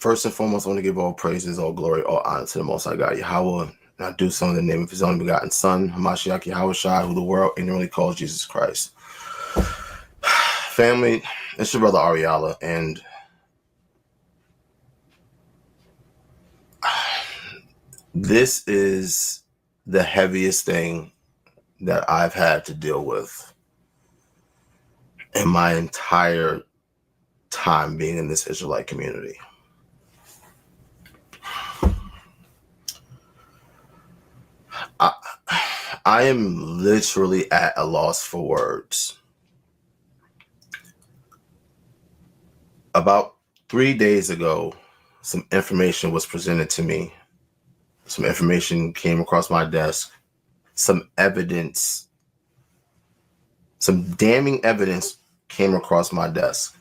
First and foremost, I want to give all praises, all glory, all honor to the Most High God, Yahweh, and I do so in the name of His only begotten Son, Hamashiach Yahweh Shai, who the world ignorantly calls Jesus Christ. Family, it's your brother Ariala, and this is the heaviest thing that I've had to deal with in my entire time being in this Israelite community. I am literally at a loss for words. About 3 days ago, some information was presented to me. Some information came across my desk. Some evidence, some damning evidence came across my desk.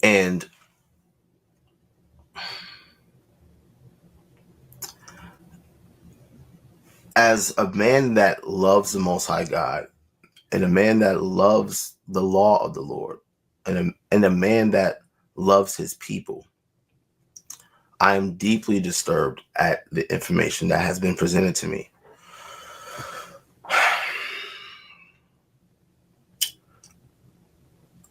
And as a man that loves the Most High God, and a man that loves the law of the Lord, and a man that loves his people, I am deeply disturbed at the information that has been presented to me.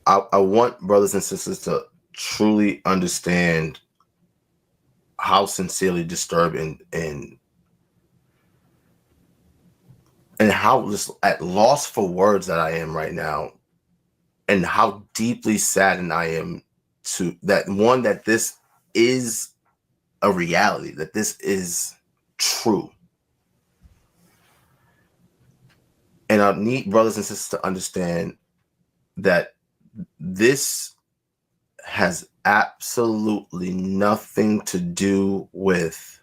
I want brothers and sisters to truly understand how sincerely disturbed and how just at loss for words that I am right now, and how deeply saddened I am to that this is a reality, that this is true. And I need brothers and sisters to understand that this has absolutely nothing to do with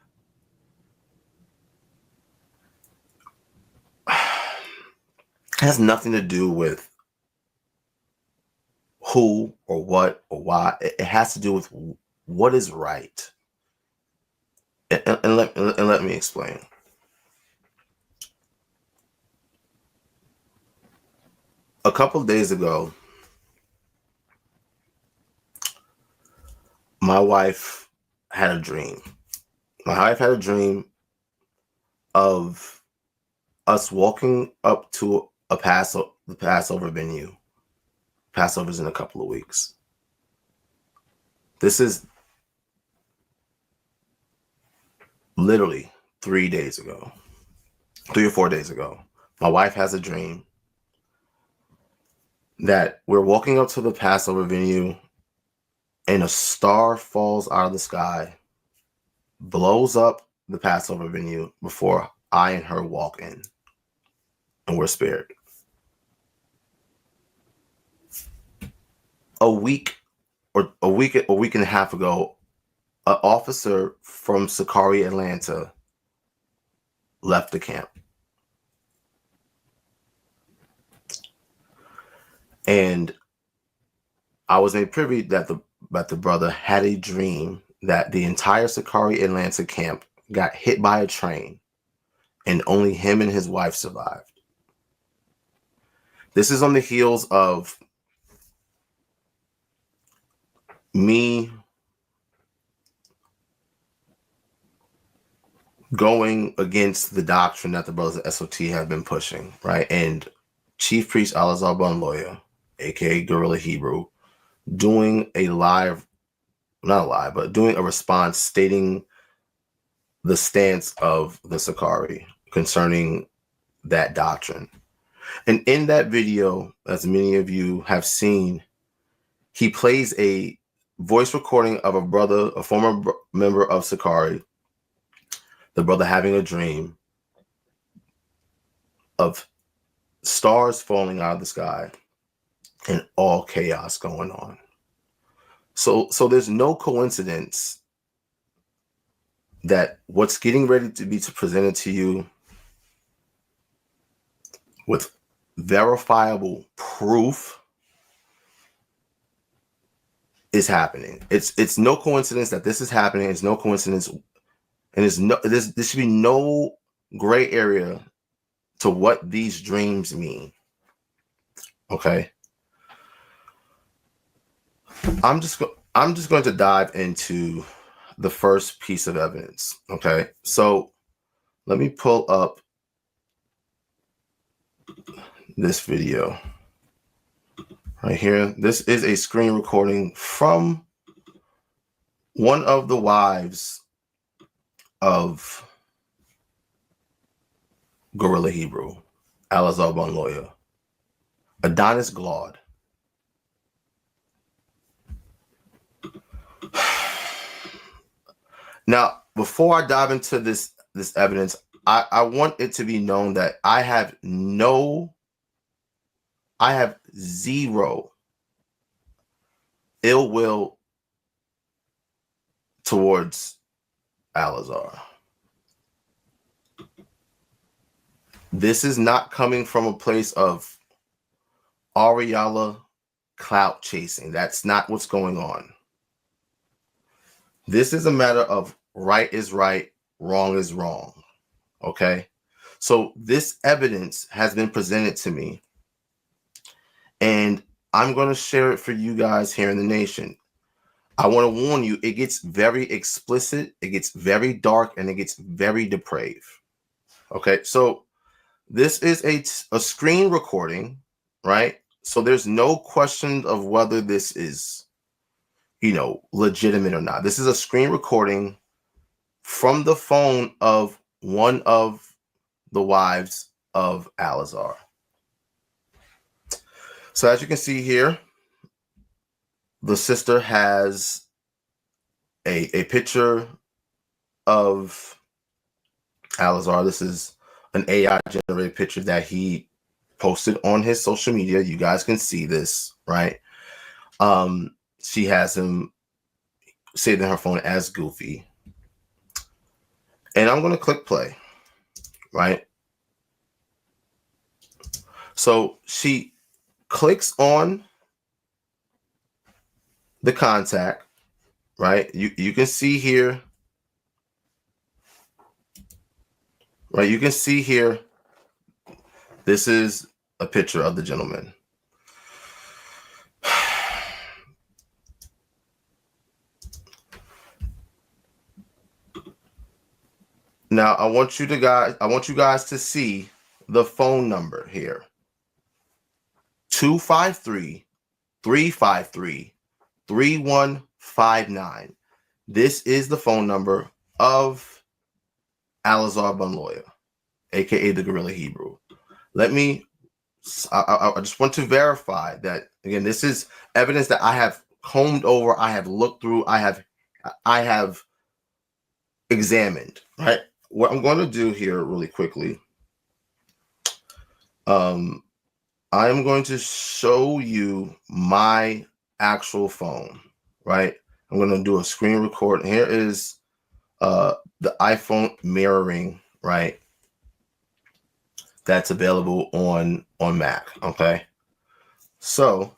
who or what or why. It has to do with what is right. And let me explain. A couple of days ago, my wife had a dream. My wife had a dream of us walking up to the Passover venue. Passover's in a couple of weeks. This is literally 3 days ago, 3 or 4 days ago. My wife has a dream that we're walking up to the Passover venue and a star falls out of the sky, blows up the Passover venue before I and her walk in, and we're spared. A week and a half ago, an officer from Sicarii, Atlanta, left the camp. And I was made privy that the brother had a dream that the entire Sicarii, Atlanta camp got hit by a train, and only him and his wife survived. This is on the heels of me going against the doctrine that the brothers at SOT have been pushing, right? And Chief Priest Alazar Bonloya, aka Guerrilla Hebrew, doing a response stating the stance of the Sicarii concerning that doctrine. And in that video, as many of you have seen, he plays a voice recording of a former member of Sicarii, the brother having a dream of stars falling out of the sky and all chaos going on. So there's no coincidence that what's getting ready to be presented to you with verifiable proof is happening. It's no coincidence that this is happening. It's no coincidence, and there should be no gray area to what these dreams mean. Okay. I'm just going to dive into the first piece of evidence. Okay, so let me pull up this video right here. This is a screen recording from one of the wives of Gorilla Hebrew, Alazar Ben Loya, Adonis Glaude. Now, before I dive into this evidence, I want it to be known that I have zero ill will towards Alazar. This is not coming from a place of Ariala clout chasing. That's not what's going on. This is a matter of right is right, wrong is wrong. Okay? So this evidence has been presented to me, and I'm going to share it for you guys here in the nation. I want to warn you, it gets very explicit, it gets very dark, and it gets very depraved. Okay, so this is a screen recording, right? So there's no question of whether this is, legitimate or not. This is a screen recording from the phone of one of the wives of Alazar. So as you can see here, the sister has a picture of Alazar. This is an AI generated picture that he posted on his social media. You guys can see this, right? She has him saved in her phone as Goofy. And I'm going to click play, right? So she clicks on the contact, right? You can see here, right? You can see here, this is a picture of the gentleman. Now, I want you guys to see the phone number here. 253-353-3159. This is the phone number of Alazar Ben Loya, aka the Gorilla Hebrew. I just want to verify that, again, this is evidence that I have combed over, I have looked through, I have examined, right? What I'm going to do here really quickly, I'm going to show you my actual phone, right? I'm going to do a screen record. Here is the iPhone mirroring, right? That's available on Mac, okay? So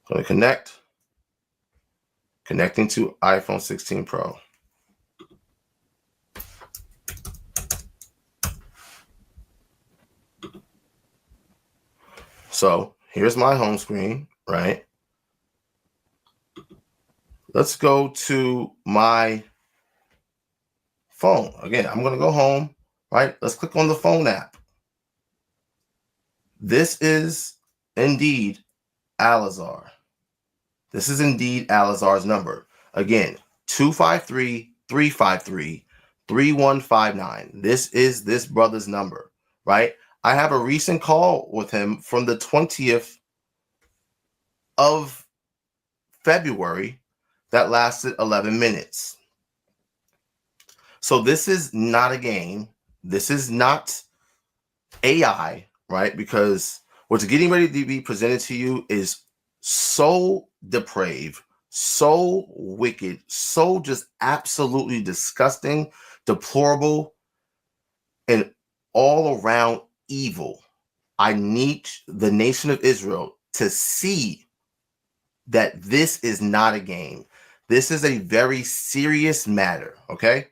I'm going to connecting to iPhone 16 Pro. So here's my home screen, right? Let's go to my phone. Again, I'm going to go home, right? Let's click on the phone app. This is indeed Alazar. This is indeed Alazar's number. Again, 253-353-3159. This is this brother's number, right? I have a recent call with him from the 20th of February that lasted 11 minutes. So this is not a game. This is not AI, right? Because what's getting ready to be presented to you is so depraved, so wicked, so just absolutely disgusting, deplorable, and all around evil. I need the nation of Israel to see that this is not a game. This is a very serious matter, okay?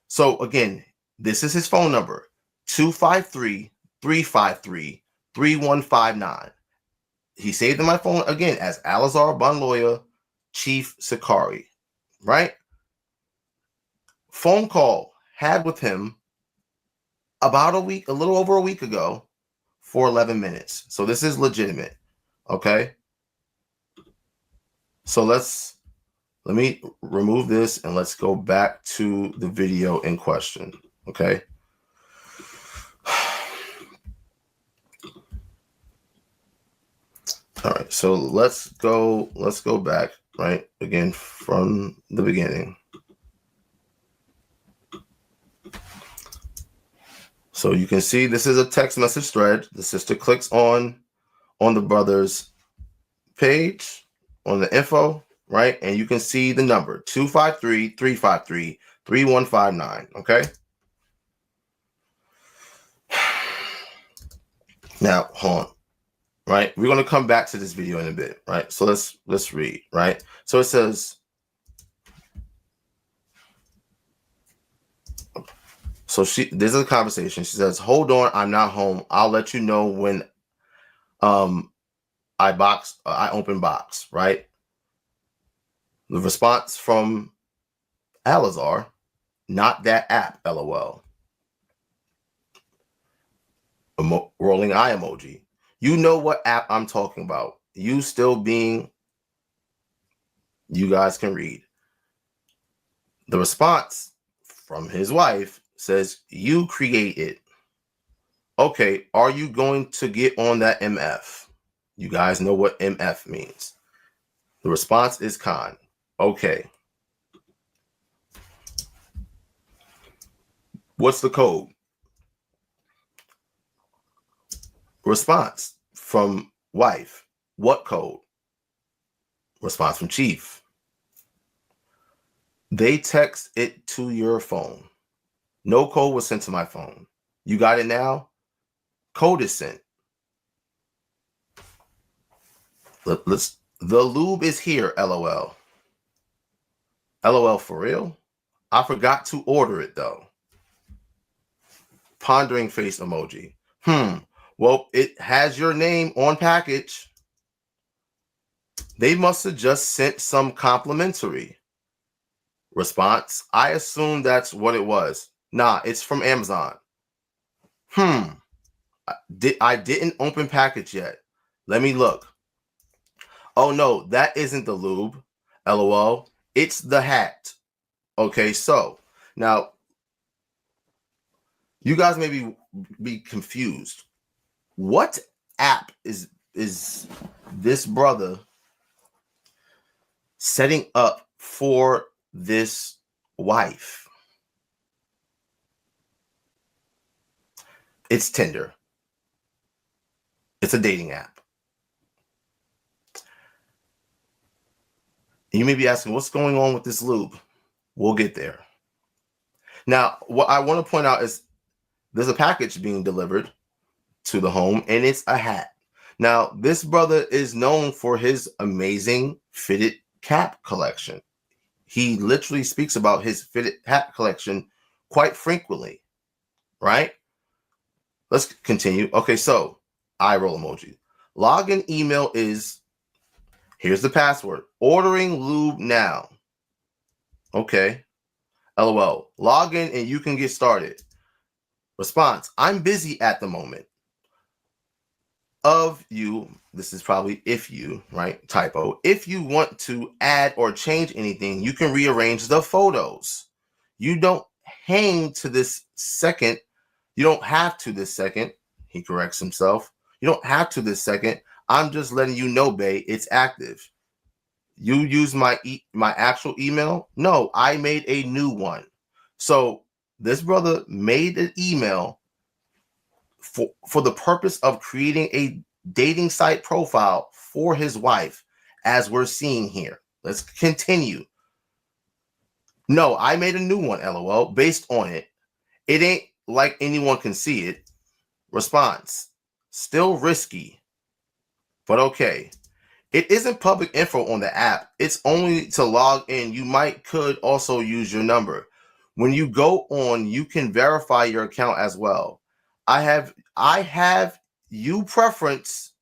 So again, this is his phone number, 253-353-3159. he saved in my phone again as Alizar Bonloya, Chief Sicarii, right? Phone call had with him about a little over a week ago for 11 minutes. So this is legitimate, okay? So let me remove this and let's go back to the video in question, okay? All right, so let's go back, right? Again, from the beginning. So you can see this is a text message thread. The sister clicks on the brother's page, on the info, right? And you can see the number 253-353-3159, okay? Now, hold on. Right? We're going to come back to this video in a bit, right? So let's read, right? So it says, so this is a conversation. She says, "Hold on, I'm not home. I'll let you know when I open box," right? The response from Alizar, "Not that app, LOL." Rolling eye emoji. You know what app I'm talking about. You still being, you guys can read. The response from his wife says, "You create it." Okay, are you going to get on that MF? You guys know what MF means. The response is Khan. Okay. What's the code? Response from wife. What code? Response from chief. They text it to your phone. No code was sent to my phone. You got it now? Code is sent. The lube is here, LOL. LOL for real? I forgot to order it though. Pondering face emoji. Well, it has your name on package. They must have just sent some complimentary. Response, I assume that's what it was. Nah, it's from Amazon. I didn't open package yet. Let me look. Oh no, that isn't the lube. LOL. It's the hat. Okay, so now you guys may be confused. What app is this brother setting up for this wife? It's Tinder. It's a dating app. You may be asking, what's going on with this lube? We'll get there. Now, what I want to point out is there's a package being delivered to the home, and it's a hat. Now, this brother is known for his amazing fitted cap collection. He literally speaks about his fitted hat collection quite frequently, right? Let's continue. Okay, so eye roll emoji. Login email is, here's the password, ordering lube now. Okay. LOL. Log in and you can get started. Response, I'm busy at the moment. Of you, this is probably if you, right? Typo. If you want to add or change anything, you can rearrange the photos. You don't hang to this second. You don't have to this second. He corrects himself. You don't have to this second. I'm just letting you know, bae, it's active. You use my actual email? No, I made a new one. So this brother made an email for the purpose of creating a dating site profile for his wife, as we're seeing here. Let's continue. No, I made a new one, LOL, based on it. It ain't like anyone can see it. Response, still risky, but okay. It isn't public info on the app. It's only to log in. You could also use your number. When you go on, you can verify your account as well. I have you preference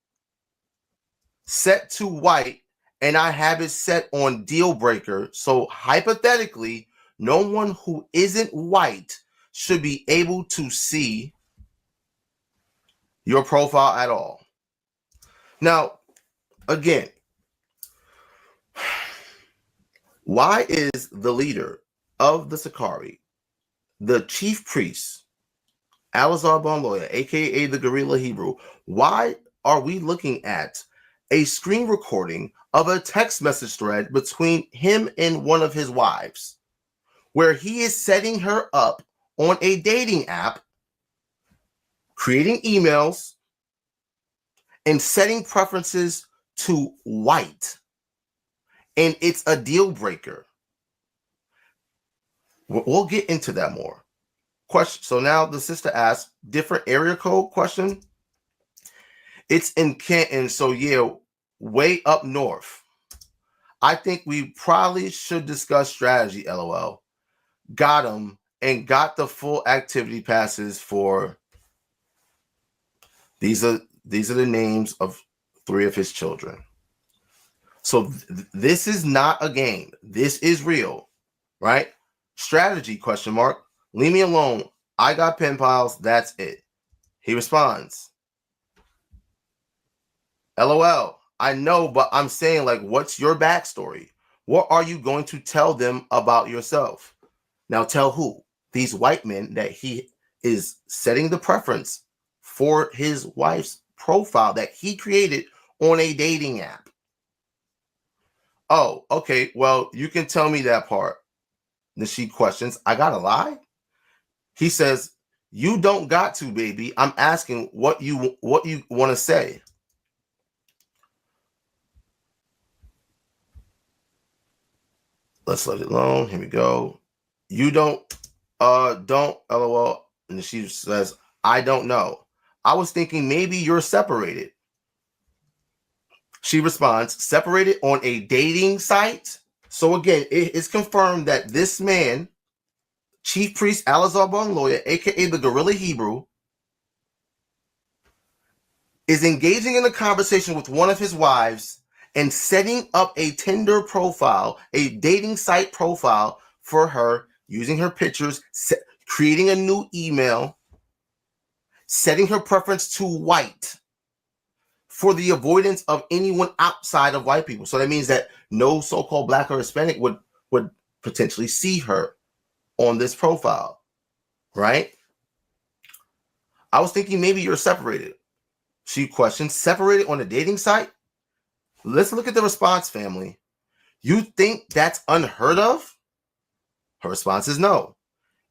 set to white, and I have it set on deal breaker. So hypothetically, no one who isn't white should be able to see your profile at all. Now, again, why is the leader of the Sicarii, the chief priest, Alazar Bonloya, aka the Guerrilla Hebrew, why are we looking at a screen recording of a text message thread between him and one of his wives, where he is setting her up on a dating app, creating emails, and setting preferences to white? And it's a deal breaker. We'll get into that more. Question. So now the sister asks, different area code question. It's in Canton, so yeah, way up north. I think we probably should discuss strategy, LOL. Got him and got the full activity passes for these are the names of 3 of his children. So this is not a game. This is real, right? Strategy, question mark. Leave me alone. I got pen pals. That's it. He responds, LOL. I know, but I'm saying, like, what's your backstory? What are you going to tell them about yourself? Now tell who? These white men that he is setting the preference for his wife's profile that he created on a dating app. Oh, okay. Well, you can tell me that part. Then she questions, I gotta lie? He says, you don't got to, baby. I'm asking what you want to say. Let's let it alone. Here we go. You don't, LOL. And she says, I don't know. I was thinking maybe you're separated. She responds, separated on a dating site? So again, it is confirmed that this man, Chief Priest Alazar Bonloya, aka the Guerrilla Hebrew, is engaging in a conversation with one of his wives and setting up a Tinder profile, a dating site profile for her, using her pictures, creating a new email, setting her preference to white for the avoidance of anyone outside of white people. So that means that no so-called Black or Hispanic would potentially see her on this profile, right? I was thinking maybe you're separated. She questions, separated on a dating site? Let's look at the response, family. You think that's unheard of? Her response is no.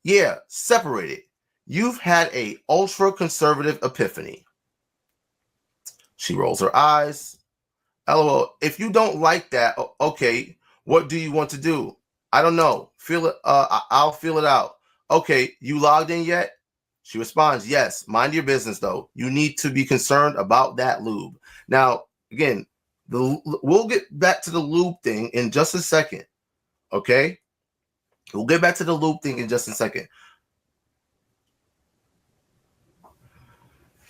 Yeah, separated. You've had a ultra-conservative epiphany. She rolls her eyes. LOL, if you don't like that, okay, what do you want to do? I don't know. Feel it. I'll feel it out. Okay, you logged in yet? She responds, yes. Mind your business, though. You need to be concerned about that lube. Now, again, we'll get back to the lube thing in just a second. Okay? We'll get back to the lube thing in just a second.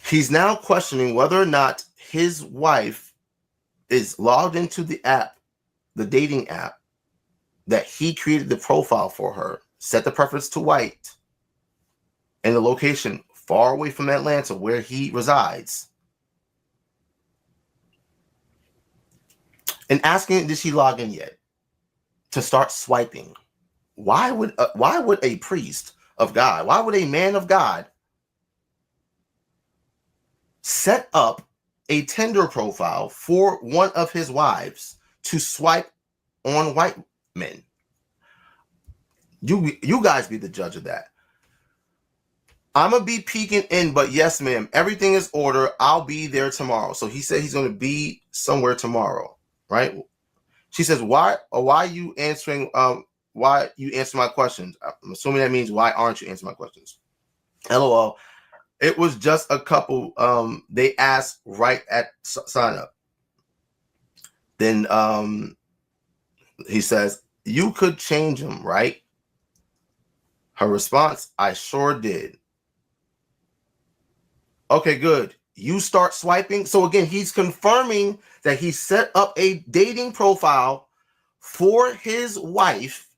He's now questioning whether or not his wife is logged into the app, the dating app, that he created the profile for her, set the preference to white, and the location far away from Atlanta where he resides, and asking, did she log in yet, to start swiping. Why would a priest of God, why would a man of God set up a Tinder profile for one of his wives to swipe on white men? You guys be the judge of that. I'm gonna be peeking in, but yes, ma'am, everything is order. I'll be there tomorrow. So he said he's gonna be somewhere tomorrow, right? She says, why you answering why you answer my questions? I'm assuming that means why aren't you answering my questions? LOL. It was just a couple. They asked right at sign up. Then he says, you could change them, right? Her response, I sure did. Okay, good. you start swiping. So again, he's confirming that he set up a dating profile for his wife,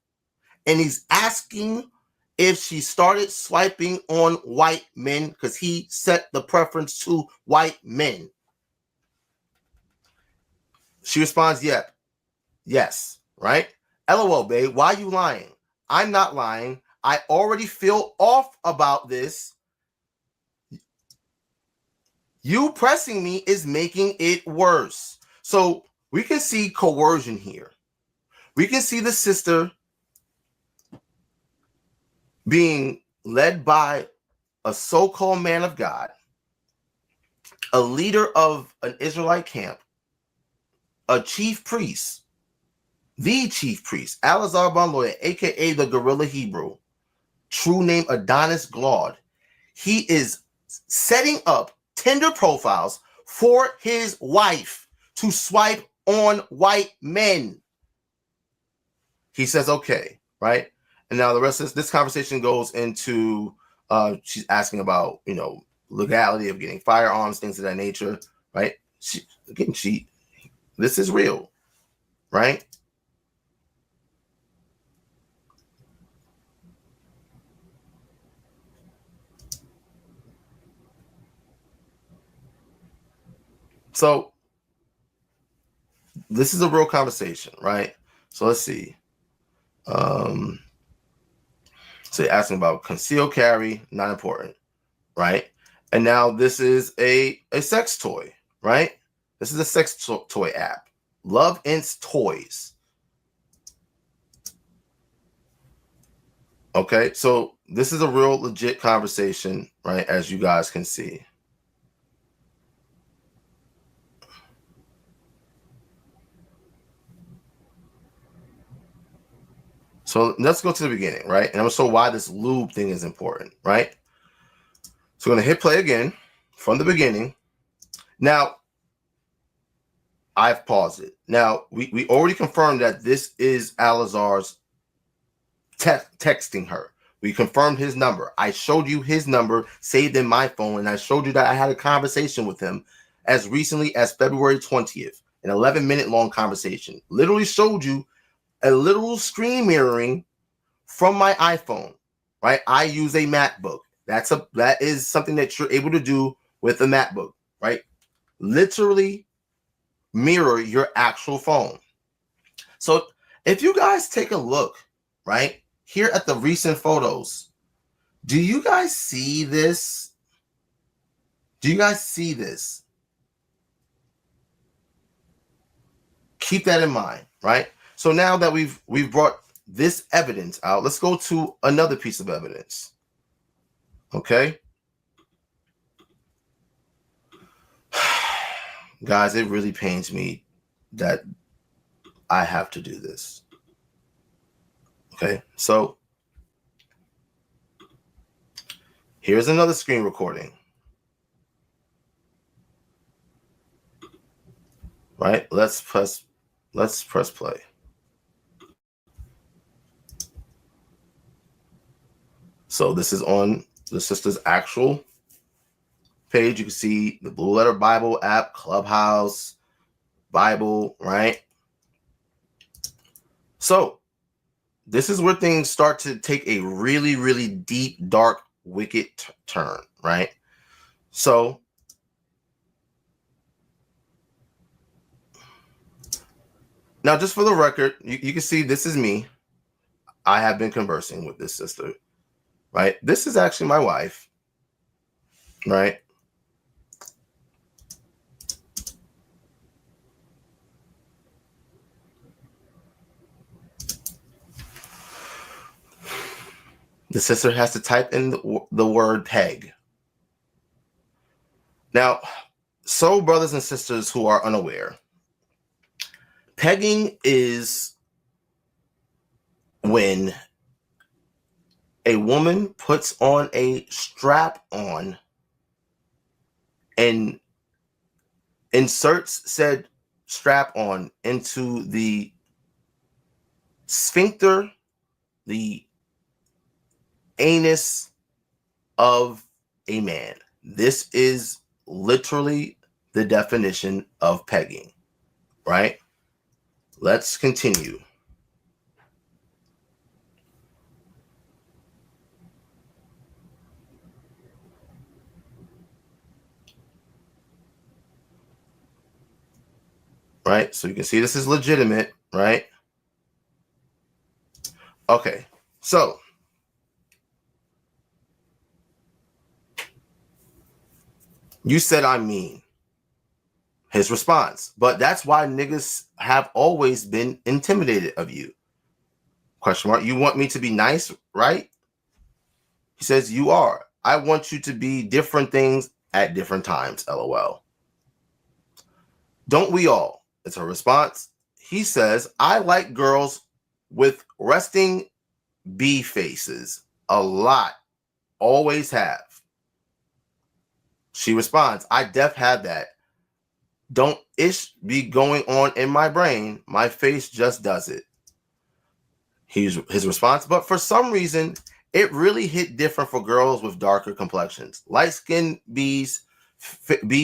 and he's asking if she started swiping on white men because he set the preference to white men. She responds, yep, yes, right? LOL, babe, why are you lying? I'm not lying. I already feel off about this. You pressing me is making it worse. So we can see coercion here. We can see the sister being led by a so-called man of God, a leader of an Israelite camp, a chief priest, the chief priest, Alazar Banloya, aka the Gorilla Hebrew, true name Adonis Glaud. He is setting up Tinder profiles for his wife to swipe on white men. He says, okay, right? And now the rest of this conversation goes into, she's asking about, legality of getting firearms, things of that nature, right? This is real, right? So this is a real conversation, right? So let's see. So you're asking about concealed carry, not important, right? And now this is a sex toy, right? This is a sex toy app. Love Ints Toys. Okay, so this is a real legit conversation, right? As you guys can see. So let's go to the beginning, right? And I'm going to show why this lube thing is important, right? So we're going to hit play again from the beginning. Now, I've paused it. Now, we already confirmed that this is Alazar's texting her. We confirmed his number. I showed you his number saved in my phone, and I showed you that I had a conversation with him as recently as February 20th, an 11-minute long conversation. Literally showed you a literal screen mirroring from my iPhone, right? I use a MacBook. That is something that you're able to do with a MacBook, right? Literally mirror your actual phone. So if you guys take a look, right, here at the recent photos, do you guys see this? Do you guys see this? Keep that in mind, right? So now that we've brought this evidence out, let's go to another piece of evidence. Okay? Guys, it really pains me that I have to do this. Okay? So here's another screen recording. Right? Let's press play. So this is on the sister's actual page. You can see the Blue Letter Bible app, Clubhouse, Bible, right? So this is where things start to take a really, really deep, dark, wicked turn, right? So now, just for the record, you can see this is me. I have been conversing with this sister, right? This is actually my wife, right? The sister has to type in the word peg. Now, so brothers and sisters who are unaware, pegging is when a woman puts on a strap on and inserts said strap on into the sphincter, the anus of a man. This is literally the definition of pegging, right? Let's continue. Right? So you can see this is legitimate, right? Okay. So you said I'm mean. His response. But that's why niggas have always been intimidated of you. Question mark. You want me to be nice, right? He says, you are. I want you to be different things at different times, LOL. Don't we all? It's her response. He says, I like girls with resting B faces. A lot. Always have. She responds, I def have that. Don't ish be going on in my brain. My face just does it. His response, but for some reason, it really hit different for girls with darker complexions. Light-skinned B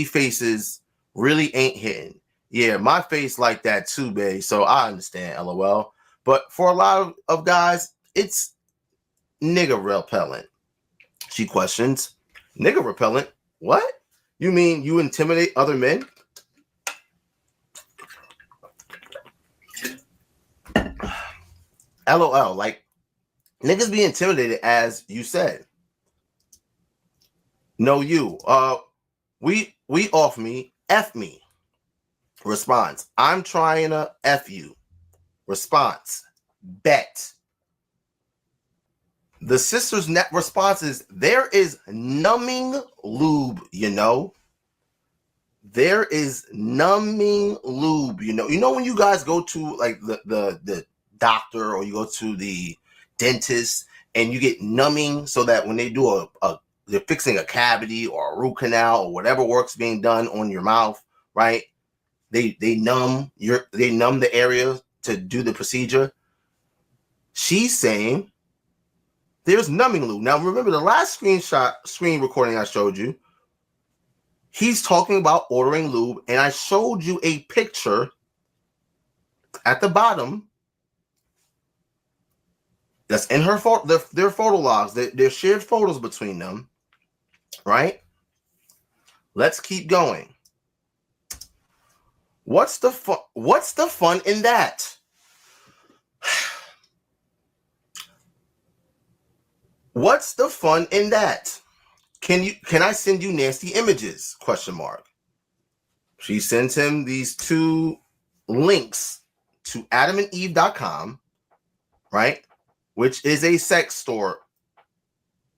faces really ain't hitting. Yeah, my face like that too, babe. So I understand, LOL. But for a lot of guys, it's nigga repellent. She questions, nigga repellent? What? You mean you intimidate other men? LOL, like niggas be intimidated, as you said. No, you. We off me, F me. Response, I'm trying to F you. Response, bet. The sister's net response is, there is numbing lube, you know. There is numbing lube, you know. You know when you guys go to like the doctor or you go to the dentist and you get numbing so that when they do they're fixing a cavity or a root canal or whatever work's being done on your mouth, right? They numb the area to do the procedure. She's saying there's numbing lube. Now remember the last screen recording I showed you. He's talking about ordering lube, and I showed you a picture at the bottom that's in her their photo logs. They're shared photos between them, right? Let's keep going. What's the fun in that? What's the fun in that? Can I send you nasty images? Question mark. She sends him these two links to adamandeve.com, right? Which is a sex store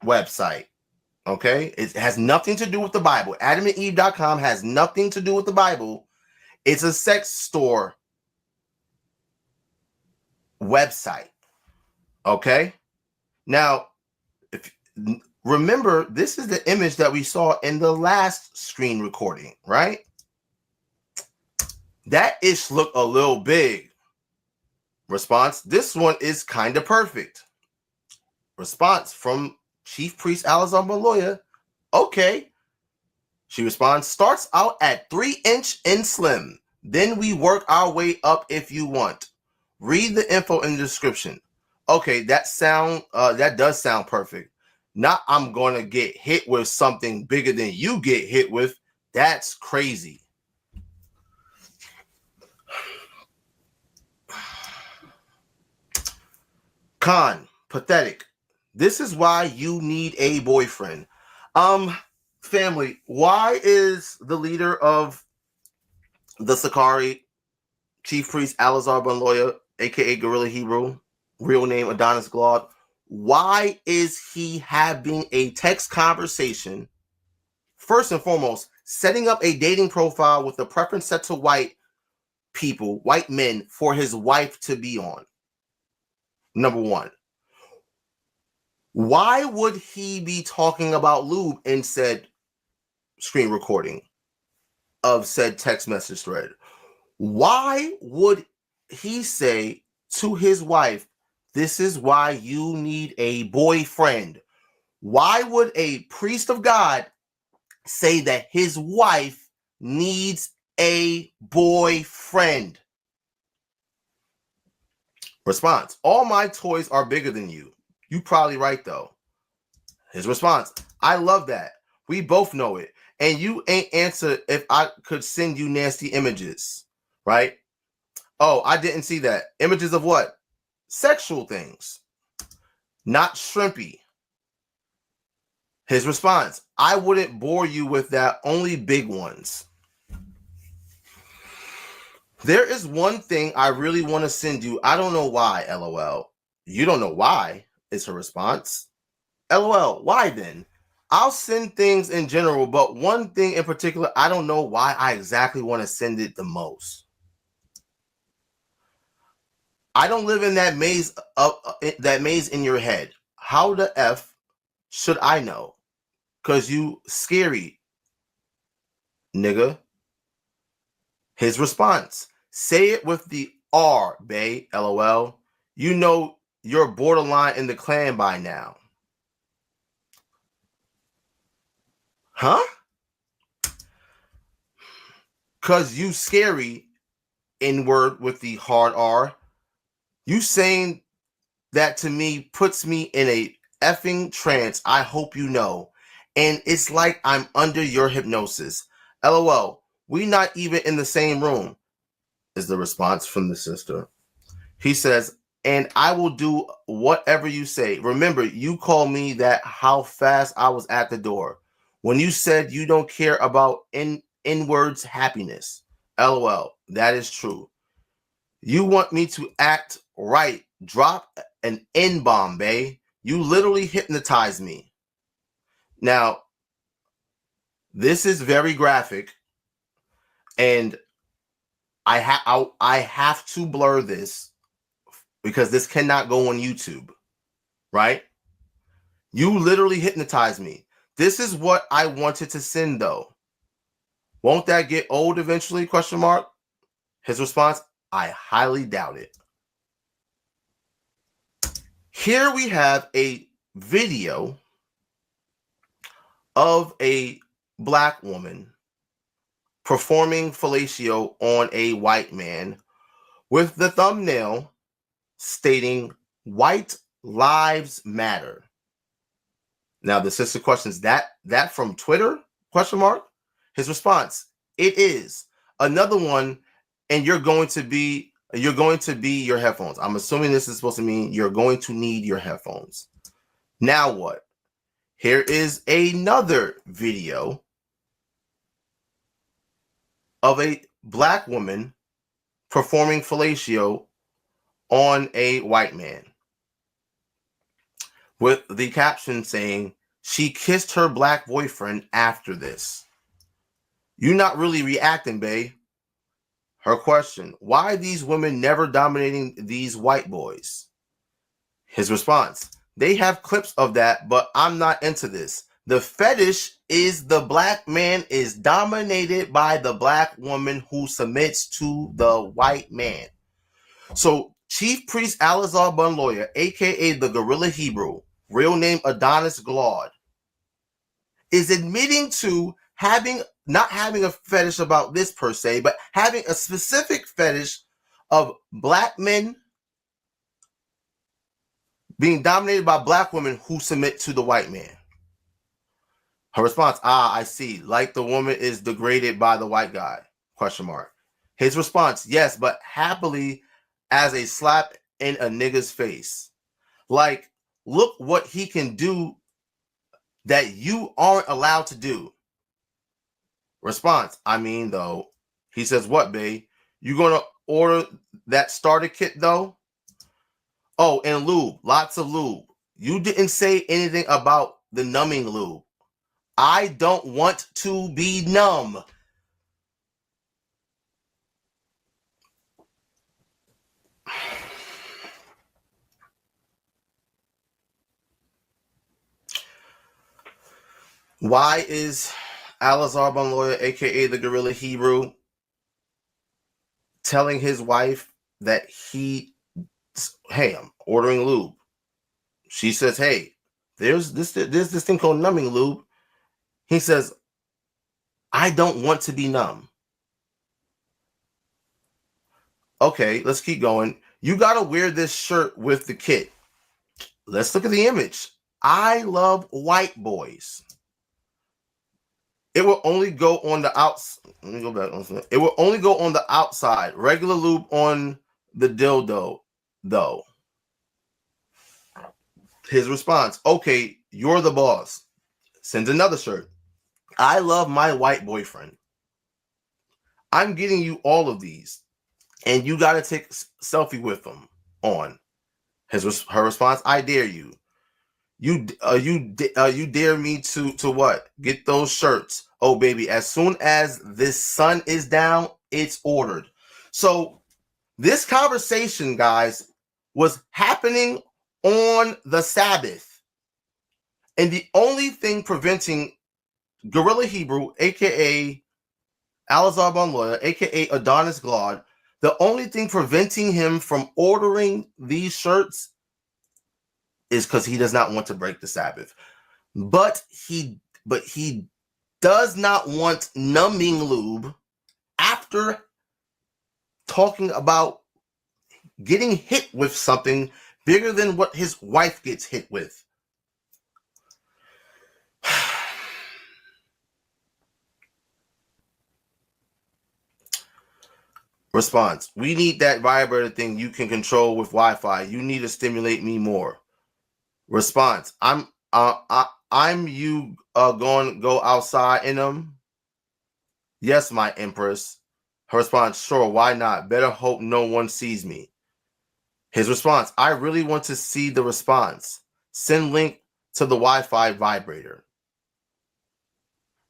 website. Okay? It has nothing to do with the Bible. adamandeve.com has nothing to do with the Bible. It's a sex store website. Okay? Now, remember, this is the image that we saw in the last screen recording, right? That ish looked a little big. Response, this one is kind of perfect. Response from Chief Priest Alazar Maloya, okay. She responds, starts out at 3-inch and slim. Then we work our way up if you want. Read the info in the description. Okay, that does sound perfect. Not I'm going to get hit with something bigger than you get hit with. That's crazy. Con, pathetic. This is why you need a boyfriend. Family, why is the leader of the Sicarii, Chief Priest Alazar Banloya, aka Gorilla Hebrew, real name Adonis Glaude, why is he having a text conversation, first and foremost, setting up a dating profile with a preference set to white people, white men, for his wife to be on? Number one. Why would he be talking about lube in said screen recording of said text message thread? Why would he say to his wife, this is why you need a boyfriend? Why would a priest of God say that his wife needs a boyfriend. Response: all my toys are bigger than you. You probably right though. His response: I love that. We both know it. And you ain't answered if I could send you nasty images, right? Oh, I didn't see that. Images of what? Sexual things. Not shrimpy. His response: I wouldn't bore you with that, only big ones. There is one thing I really want to send you. I don't know why, LOL. You don't know why, is her response. LOL, why then? I'll send things in general, but one thing in particular, I don't know why I exactly want to send it the most. I don't live in that maze in your head. How the F should I know? Cause you scary, nigga. His response: say it with the R, bae, LOL. You know you're borderline in the clan by now. Huh? Cause you scary, N-word with the hard R. You saying that to me puts me in a effing trance, I hope you know. And it's like I'm under your hypnosis. LOL, we not even in the same room, is the response from the sister. He says, and I will do whatever you say. Remember, you called me that how fast I was at the door. When you said you don't care about N-words happiness. LOL, that is true. You want me to act right. Drop an N-bomb, bae. You literally hypnotized me. Now, this is very graphic, and I have to blur this because this cannot go on YouTube, right? You literally hypnotized me. This is what I wanted to send, though. Won't that get old eventually? Question mark. His response: I highly doubt it. Here we have a video of a black woman performing fellatio on a white man with the thumbnail stating "White Lives Matter." Now the sister questions that from Twitter? Question mark. His response: it is another one, and you're going to be your headphones. I'm assuming this is supposed to mean you're going to need your headphones. Now what? Here is another video of a black woman performing fellatio on a white man with the caption saying, she kissed her black boyfriend after this. You not really reacting, bae. Her question: why these women never dominating these white boys? His response: they have clips of that, but I'm not into this. The fetish is the black man is dominated by the black woman who submits to the white man. So Chief Priest Alazar Bunloya, aka the Gorilla Hebrew, real name Adonis Glaude, is admitting to not having a fetish about this per se, but having a specific fetish of black men being dominated by black women who submit to the white man. Her response: I see. Like the woman is degraded by the white guy? Question mark. His response: yes, but happily as a slap in a nigga's face. Like, look what he can do that you aren't allowed to do. Response: I mean, though. He says, what, babe? You gonna order that starter kit, though? Oh, and lube. Lots of lube. You didn't say anything about the numbing lube. I don't want to be numb. Why is Alazar Bunloya, aka the Gorilla Hebrew, telling his wife that hey, I'm ordering lube? She says, hey, there's this thing called numbing lube. He says, I don't want to be numb. Okay, let's keep going. You got to wear this shirt with the kit. Let's look at the image. I love white boys. It will only go on the outside. Let me go back on something. It will only go on the outside. Regular lube on the dildo, though. His response, okay, you're the boss. Sends another shirt. I love my white boyfriend. I'm getting you all of these, and you got to take a selfie with them on. Her response, I dare you. You dare me to what? Get those shirts. Oh, baby, as soon as this sun is down, it's ordered. So this conversation, guys, was happening on the Sabbath. And the only thing preventing Gorilla Hebrew, a.k.a. Alazar Bonloya, a.k.a. Adonis Glad, the only thing preventing him from ordering these shirts is because he does not want to break the Sabbath. But he does not want numbing lube after talking about getting hit with something bigger than what his wife gets hit with. Response, we need that vibrator thing you can control with Wi-Fi. You need to stimulate me more. Response, I'm you going to go outside in them? Yes, my empress. Her response, sure, why not? Better hope no one sees me. His response, I really want to see the response. Send link to the Wi-Fi vibrator.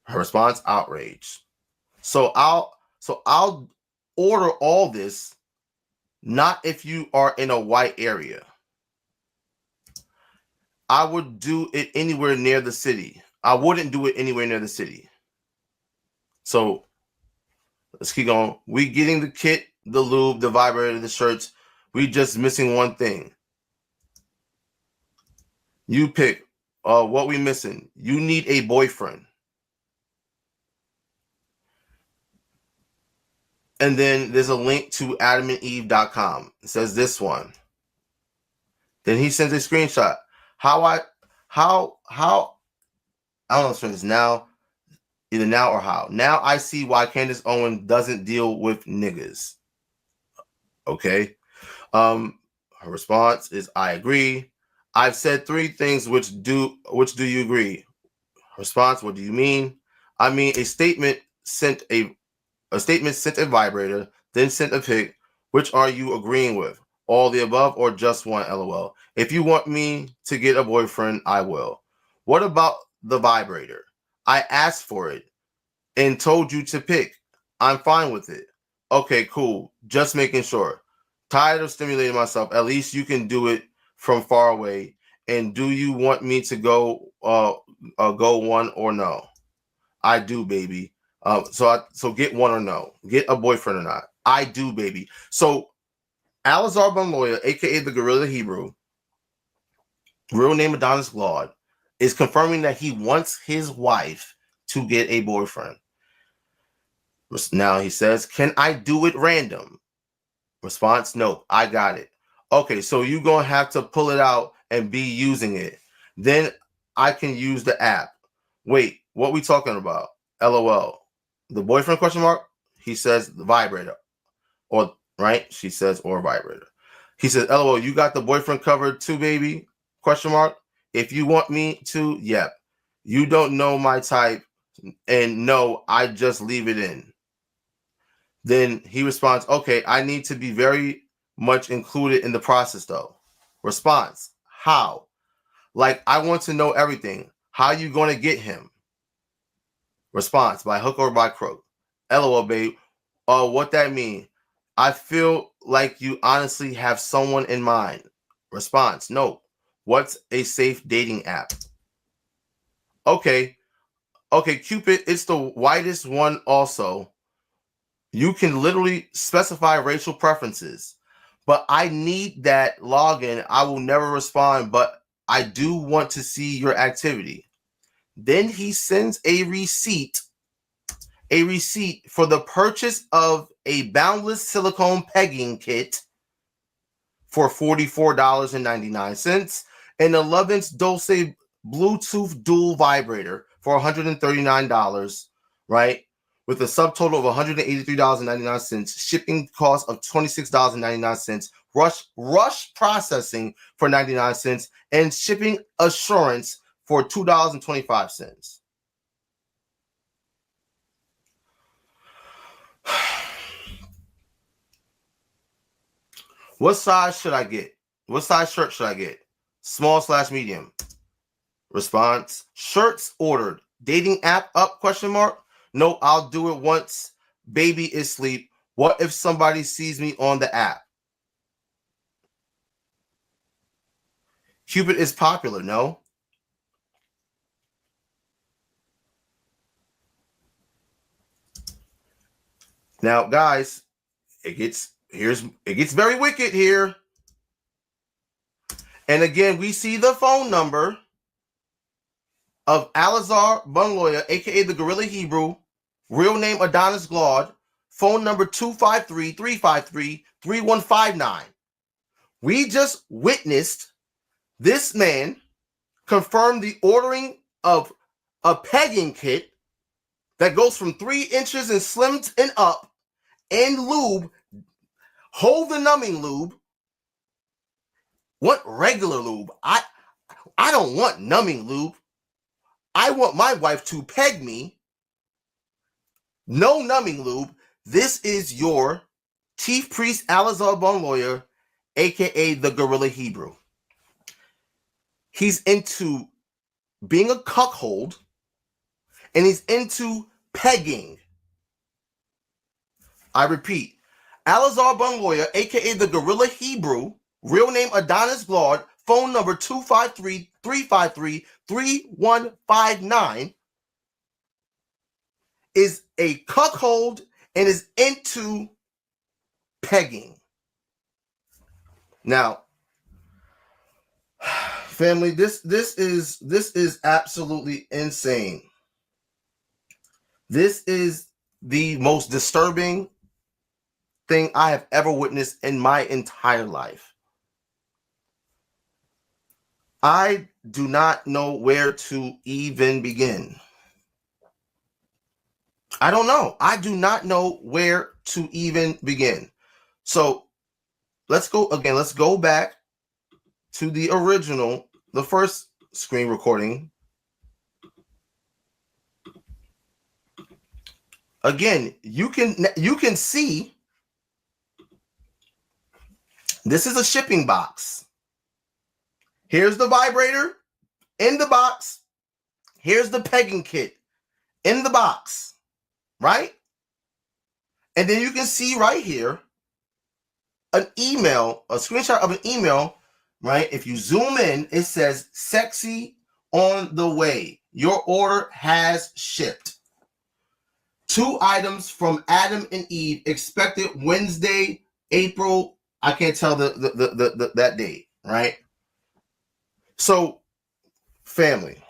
Her response, outrage. So I'll order all this, not if you are in a white area. I would do it anywhere near the city. I wouldn't do it anywhere near the city. So let's keep going. We getting the kit, the lube, the vibrator, the shirts. We just missing one thing. You pick. What we missing? You need a boyfriend. And then there's a link to adamandeve.com. It says this one. Then he sends a screenshot. I don't know if it's now, either now or how. Now I see why Candace Owen doesn't deal with niggas. Okay. Her response is, I agree. I've said 3 things which do you agree? Response, what do you mean? I mean a statement sent a vibrator, then sent a pic. Which are you agreeing with? All the above or just one? LOL. If you want me to get a boyfriend, I will. What about the vibrator? I asked for it and told you to pick. I'm fine with it. Okay, cool. Just making sure. Tired of stimulating myself. At least you can do it from far away. And do you want me to go one or no? I do, baby. So get one or no. Get a boyfriend or not. I do, baby. So Alazar Bonloya, aka the Gorilla Hebrew, real name Adonis Glad, is confirming that he wants his wife to get a boyfriend. Now he says, can I do it random? Response, no, I got it. Okay, so you're going to have to pull it out and be using it. Then I can use the app. Wait, what we talking about? LOL. The boyfriend question mark? He says the vibrator. Or, right? She says, or vibrator. He says, LOL, you got the boyfriend covered too, baby? Question mark. If you want me to, yep. You don't know my type. And no, I just leave it in. Then he responds, okay, I need to be very much included in the process, though. Response, how? Like, I want to know everything. How you going to get him? Response, by hook or by crook. LOL, babe. What that mean? I feel like you honestly have someone in mind. Response, no. What's a safe dating app? Okay, Cupid, it's the whitest one also. You can literally specify racial preferences, but I need that login. I will never respond, but I do want to see your activity. Then he sends a receipt a receipt for the purchase of a boundless silicone pegging kit for $44.99, an 11 Dulce Bluetooth dual vibrator for $139, right? With a subtotal of $183.99, shipping cost of $26.99, rush processing for 99 cents, and shipping assurance for $2.25. What size should I get? What size shirt should I get? Small/medium. Response: shirts ordered. Dating app up? Question mark. No, I'll do it once baby is asleep. What if somebody sees me on the app? Cupid is popular, no? Now, guys, it gets very wicked here. And again, we see the phone number of Alazar Bunloya, aka the Gorilla Hebrew, real name Adonis Glaude, phone number 253-353-3159. We just witnessed this man confirm the ordering of a pegging kit that goes from 3 inches and slimmed and up, and lube. Hold the numbing lube. What regular lube? I don't want numbing lube. I want my wife to peg me. No numbing lube. This is your chief priest Alazar Bunloya, aka the Gorilla Hebrew. He's into being a cuckold, and he's into pegging. I repeat, Alazar Bunloya, aka the Gorilla Hebrew, real name Adonis Glaude, phone number 253-353-3159, is a cuckold and is into pegging. Now, family, this is absolutely insane. This is the most disturbing thing I have ever witnessed in my entire life. I do not know where to even begin. I don't know. I do not know where to even begin. So let's go again. Let's go back to the original, the first screen recording. Again, you can see this is a shipping box. Here's the vibrator in the box. Here's the pegging kit in the box, right? And then you can see right here an email, a screenshot of an email, right? If you zoom in, it says "Sexy on the way. Your order has shipped. 2 items from Adam and Eve, expected Wednesday, April." I can't tell that date, right? So, family,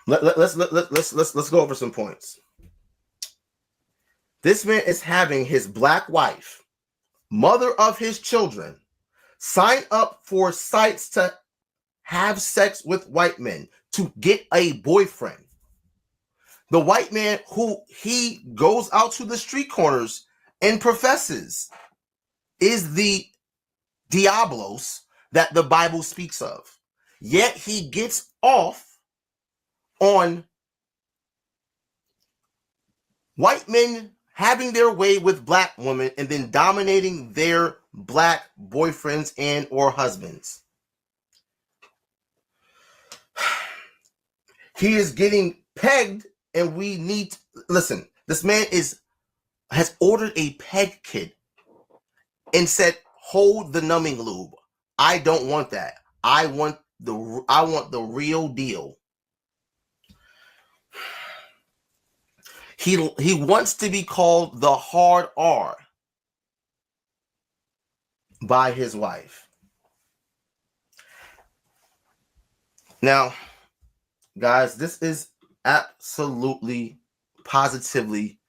let's go over some points. This man is having his black wife, mother of his children, sign up for sites to have sex with white men to get a boyfriend. The white man who he goes out to the street corners and professes is the Diablos that the Bible speaks of. Yet he gets off on white men having their way with black women and then dominating their black boyfriends and or husbands. He is getting pegged, and we need listen. This man has ordered a peg kit and said, "Hold the numbing lube. I don't want that. I want the real deal." He wants to be called the hard R by his wife. Now, guys, this is absolutely positively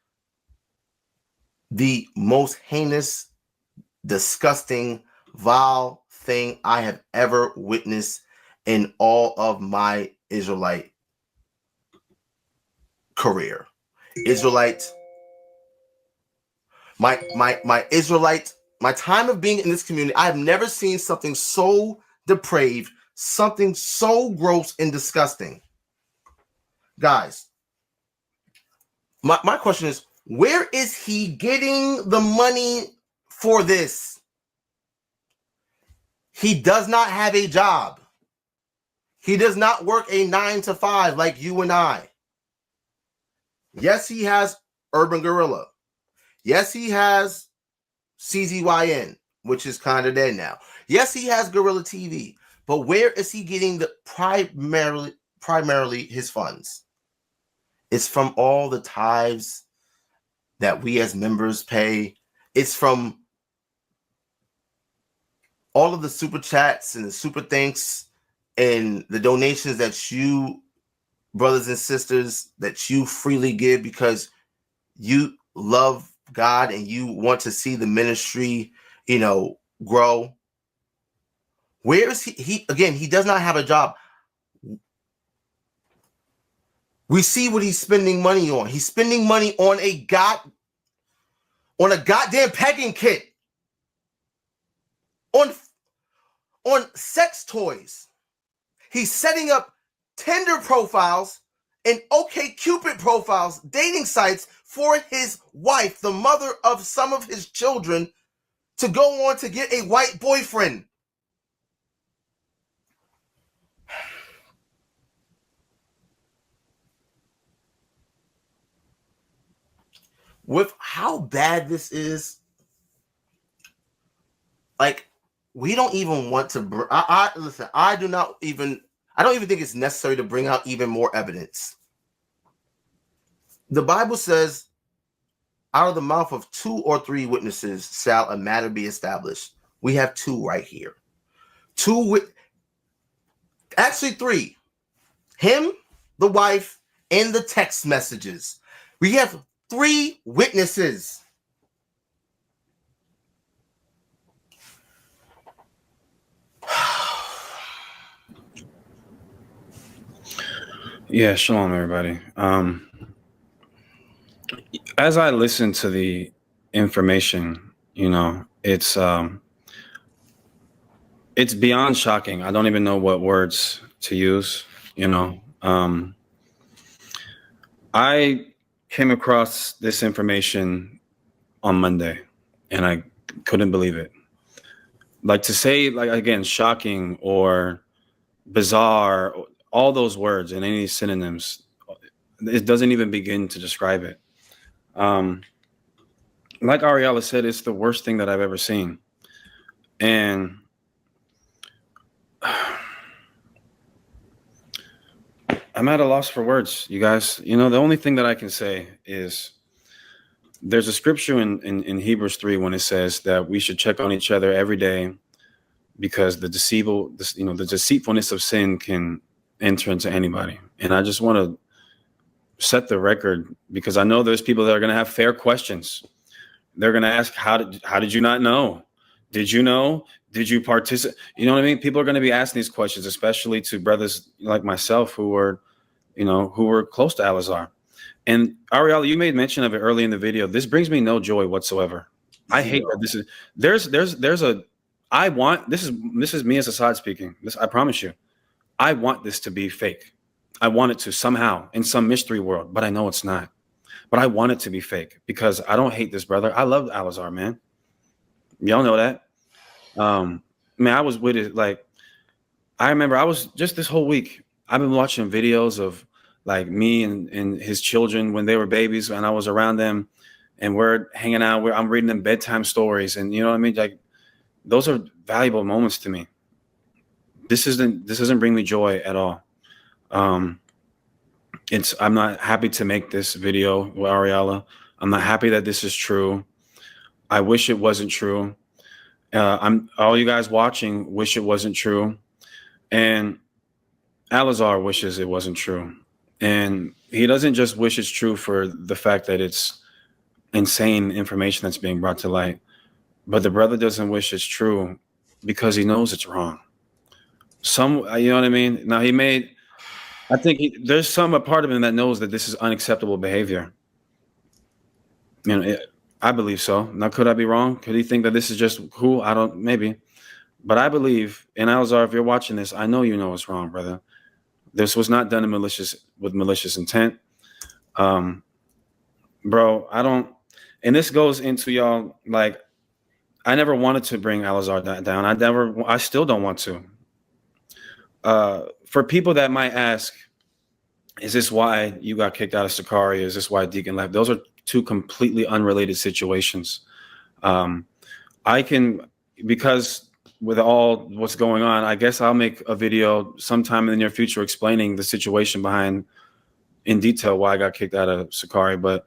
the most heinous, disgusting, vile thing I have ever witnessed in all of my Israelite career. Israelite, my Israelite, my time of being in this community, I have never seen something so depraved, something so gross and disgusting. Guys, my question is, where is he getting the money for this? He does not have a job. He does not work a 9-to-5 like you and I. Yes, he has Urban Gorilla. Yes, he has CZYN, which is kind of dead now. Yes, he has Gorilla TV. But where is he getting the primarily his funds? It's from all the tithes that we as members pay. It's from all of the super chats and the super thanks and the donations that you, brothers and sisters, that you freely give because you love God and you want to see the ministry, grow. Where is he? Again, he does not have a job. We see what he's spending money on. He's spending money on a goddamn pegging kit. On sex toys. He's setting up Tinder profiles and OkCupid profiles, dating sites for his wife, the mother of some of his children, to go on to get a white boyfriend. With how bad this is, like, we don't even want to. Listen. I don't even think it's necessary to bring out even more evidence. The Bible says, out of the mouth of 2 or 3 witnesses shall a matter be established. We have 2 right here. actually 3. Him, the wife, and the text messages. We have 3 witnesses. Yeah, shalom, everybody. As I listen to the information, it's beyond shocking. I don't even know what words to use. I came across this information on Monday, and I couldn't believe it. Like, to say, like, again, shocking or bizarre, all those words and any synonyms, it doesn't even begin to describe it. Like Ariella said, it's the worst thing that I've ever seen. And I'm at a loss for words, you guys. The only thing that I can say is there's a scripture in Hebrews 3 when it says that we should check on each other every day because the deceitfulness of sin can enter into anybody. And I just want to set the record, because I know there's people that are going to have fair questions. They're going to ask, how did you not know? Did you know? Did you participate? You know what I mean? People are going to be asking these questions, especially to brothers like myself who were close to Al-Azhar. And Ariella, you made mention of it early in the video. This brings me no joy whatsoever. I hate that this is this is me as Assad speaking. I promise you, I want this to be fake. I want it to somehow in some mystery world, but I know it's not. But I want it to be fake because I don't hate this brother. I love Al-Azhar, man. Y'all know that. Man, I was with it. Like, I remember I was just this whole week, I've been watching videos of like me and his children when they were babies, and I was around them and we're hanging out. I'm reading them bedtime stories, and you know what I mean? Like, those are valuable moments to me. This doesn't bring me joy at all. I'm not happy to make this video with Ariella. I'm not happy that this is true. I wish it wasn't true. All you guys watching wish it wasn't true. And Al-Azhar wishes it wasn't true. And he doesn't just wish it's true for the fact that it's insane information that's being brought to light, but the brother doesn't wish it's true because he knows it's wrong. You know what I mean? Now I think there's a part of him that knows that this is unacceptable behavior. You know, I believe so. Now, could I be wrong? Could he think that this is just cool? Maybe. But I believe, and Alazar, if you're watching this, I know you know it's wrong, brother. This was not done with malicious intent. Bro, and this goes into y'all, like, I never wanted to bring Alazar down. I still don't want to. For people that might ask, is this why you got kicked out of Sicarii? Is this why Deacon left? Those are two completely unrelated situations. Because with all what's going on, I guess I'll make a video sometime in the near future explaining the situation behind in detail why I got kicked out of Sicarii. But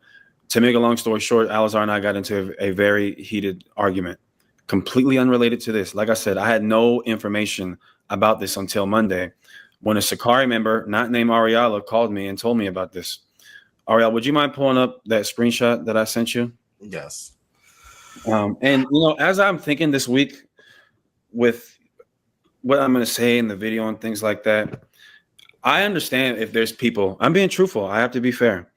to make a long story short, Alazar and I got into a very heated argument, completely unrelated to this. Like I said, I had no information about this until Monday when a Sicarii member, not named Ariella, called me and told me about this. Ariel, would you mind pulling up that screenshot that I sent you? Yes. And, as I'm thinking this week with what I'm going to say in the video and things like that, I understand if there's people, I'm being truthful. I have to be fair.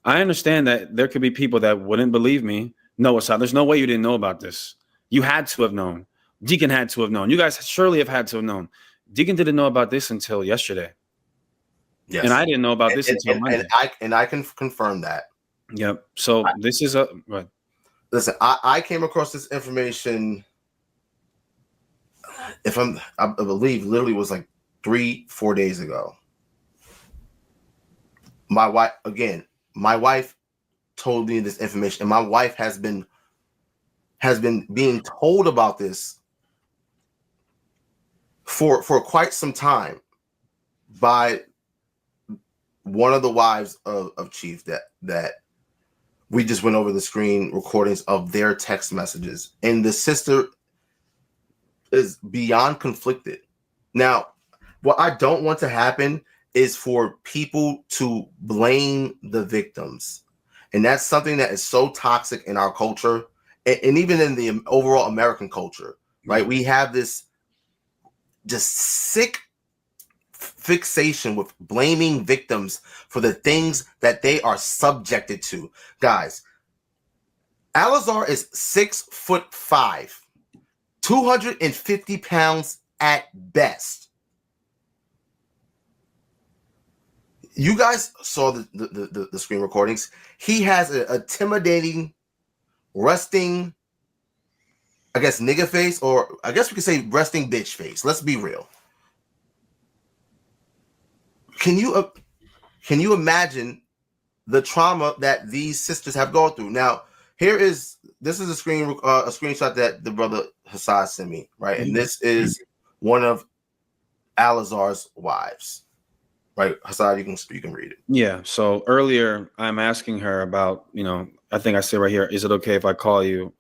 I understand that there could be people that wouldn't believe me. No, Asad, there's no way you didn't know about this. You had to have known. Deacon had to have known. You guys surely have had to have known. Deacon didn't know about this until yesterday. Yes. And I didn't know about this until Monday. And I can confirm that. Yep. So this is what? Listen, I came across this information. I believe literally was like 3-4 days ago. My wife told me this information, and my wife has been being told about this for quite some time by one of the wives of Chief that we just went over the screen recordings of their text messages, and the sister is beyond conflicted. Now, what I don't want to happen is for people to blame the victims. And that's something that is so toxic in our culture and even in the overall American culture, right? We have this just sick fixation with blaming victims for the things that they are subjected to. Guys, Alazar is 6'5", 250 pounds at best. You guys saw the screen recordings. He has an intimidating, resting, I guess, nigga face, or I guess we could say resting bitch face. Let's be real. Can you imagine the trauma that these sisters have gone through? Now, this is a screenshot that the brother Hassad sent me, right? And this is one of Alazar's wives, right? Hassad, you can read it. Yeah. So earlier, I'm asking her about, I think I say right here, is it okay if I call you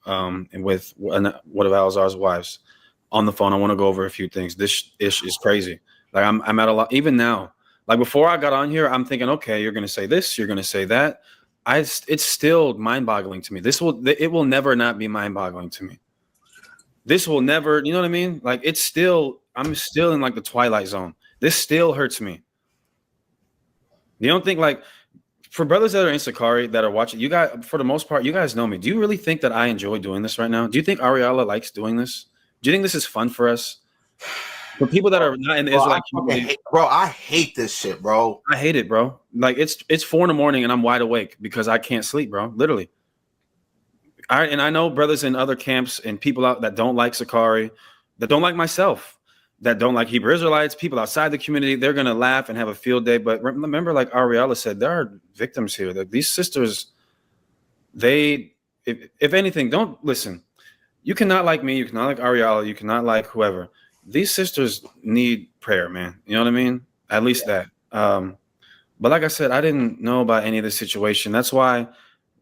with one of Alazar's wives on the phone? I want to go over a few things. This ish is crazy. Like I'm at a lot, even now. Like before I got on here, I'm thinking, okay, you're going to say this, you're going to say that. It's still mind-boggling to me. It will never not be mind-boggling to me. This will never, you know what I mean? Like I'm still in like the twilight zone. This still hurts me. You don't think, like, for brothers that are in Sicarii that are watching, you guys, for the most part, you guys know me. Do you really think that I enjoy doing this right now? Do you think Ariella likes doing this? Do you think this is fun for us? For people that are not in the Israelite community, I hate this shit, bro. I hate it, bro. Like it's 4 a.m. and I'm wide awake because I can't sleep, bro. Literally. I know brothers in other camps and people out that don't like Sicarii, that don't like myself, that don't like Hebrew Israelites, people outside the community. They're gonna laugh and have a field day. But remember, like Ariella said, there are victims here. That these sisters, if anything, don't listen. You cannot like me. You cannot like Ariella. You cannot like whoever. These sisters need prayer, man. You know what I mean? At least that. But like I said, I didn't know about any of this situation. That's why,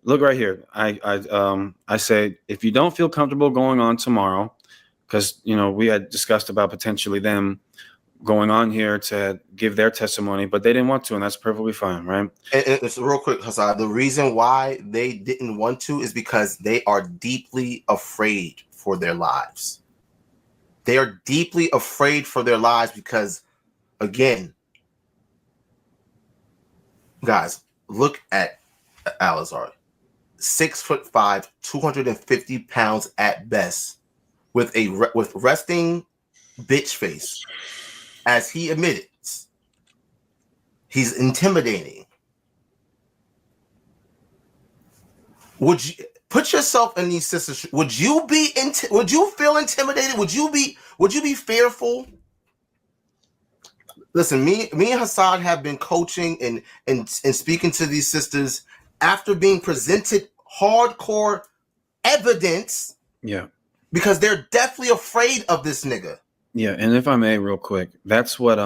look right here. I say, if you don't feel comfortable going on tomorrow, because we had discussed about potentially them going on here to give their testimony, but they didn't want to, and that's perfectly fine, right? And so real quick, Hassan, the reason why they didn't want to is because they are deeply afraid for their lives. They are deeply afraid for their lives because, again, guys, look at Alazar. 6'5", 250 pounds at best, with resting bitch face, as he admitted. He's intimidating. Would you put yourself in these sisters? Would you feel intimidated? Would you be fearful? Listen, me and Hassan have been coaching and speaking to these sisters after being presented hardcore evidence. Yeah. Because they're definitely afraid of this nigga. Yeah, and if I may, real quick, that's what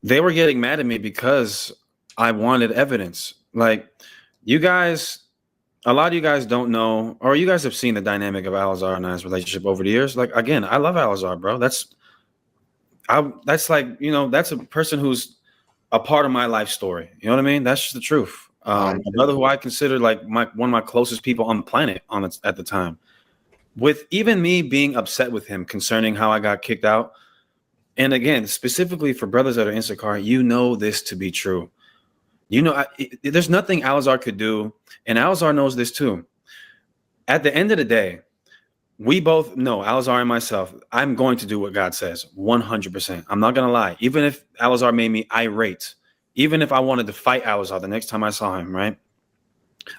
they were getting mad at me because I wanted evidence. Like, you guys, a lot of you guys don't know, or you guys have seen the dynamic of Alazar and I's relationship over the years. Like, again, I love Alazar, bro. That's like, you know, that's a person who's a part of my life story. You know what I mean? That's just the truth. A brother who I consider like one of my closest people on the planet at the time. With even me being upset with him concerning how I got kicked out. And again, specifically for brothers that are in Sicarii, you know this to be true. You know, there's nothing Alazar could do. And Alazar knows this too. At the end of the day, we both know, Alazar and myself, I'm going to do what God says 100%. I'm not going to lie. Even if Alazar made me irate, even if I wanted to fight Alazar the next time I saw him, right?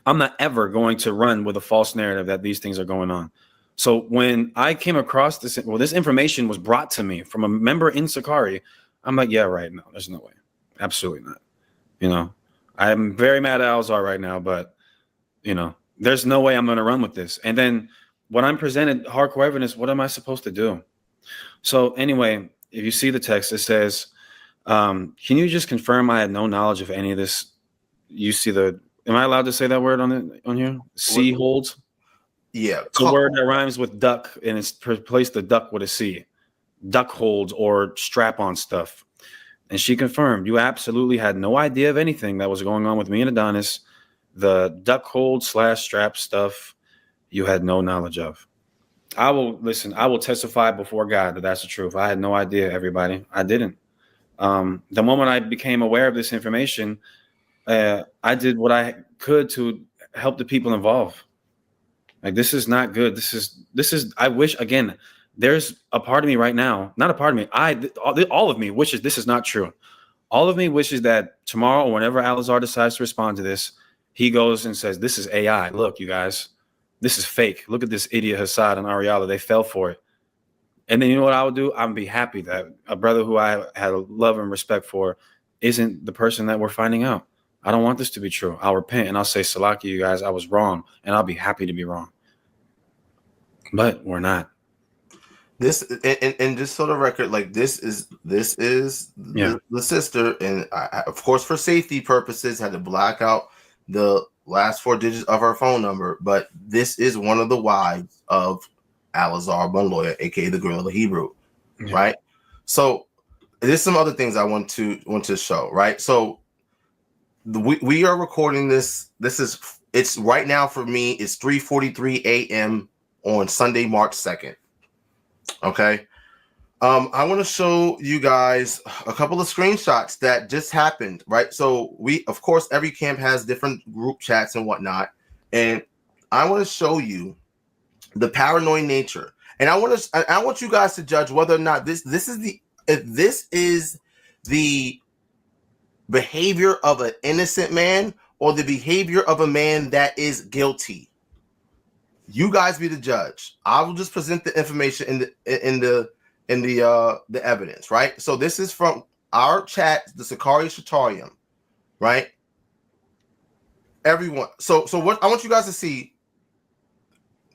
I'm not ever going to run with a false narrative that these things are going on. So when I came across this information was brought to me from a member in Sicarii, I'm like, yeah, right. No, there's no way. Absolutely not. You know, I'm very mad at Alazar right now, but, you know, there's no way I'm going to run with this. And then when I'm presented hardcore evidence, what am I supposed to do? So anyway, if you see the text, it says, can you just confirm I had no knowledge of any of this? You see am I allowed to say that word on here? C holds? Yeah. It's a word that rhymes with duck, and it's replaced the duck with a C. Duck holds or strap-on stuff. And she confirmed, you absolutely had no idea of anything that was going on with me and Adonis. The duck hold / strap stuff, you had no knowledge of. I will testify before God that that's the truth. I had no idea, everybody. I didn't. The moment I became aware of this information, I did what I could to help the people involved. Like, this is not good. This is, I wish, again, there's a part of me right now, not a part of me. All of me wishes this is not true. All of me wishes that tomorrow or whenever Alazar decides to respond to this, he goes and says, this is AI. Look, you guys, this is fake. Look at this idiot Hassad and Ariala. They fell for it. And then you know what I would do? I would be happy that a brother who I had a love and respect for isn't the person that we're finding out. I don't want this to be true. I'll repent and I'll say, Salaki, you guys, I was wrong. And I'll be happy to be wrong. But we're not. This and just for the record, like this is the sister, and I, of course, for safety purposes, had to black out the last 4 digits of her phone number. But this is one of the wives of Alazar Bunloya, aka the Gorilla Hebrew, right? So there's some other things I want to show, right? So we are recording this. It's right now for me. It's 3:43 a.m. on Sunday, March 2nd. Okay. I want to show you guys a couple of screenshots that just happened, right? So of course, every camp has different group chats and whatnot. And I want to show you the paranoid nature. And I want you guys to judge whether or not this is the behavior of an innocent man or the behavior of a man that is guilty. You guys be the judge. I will just present the information in the evidence, right? So this is from our chat, the Sicarii Shatarium, right? Everyone. So what I want you guys to see,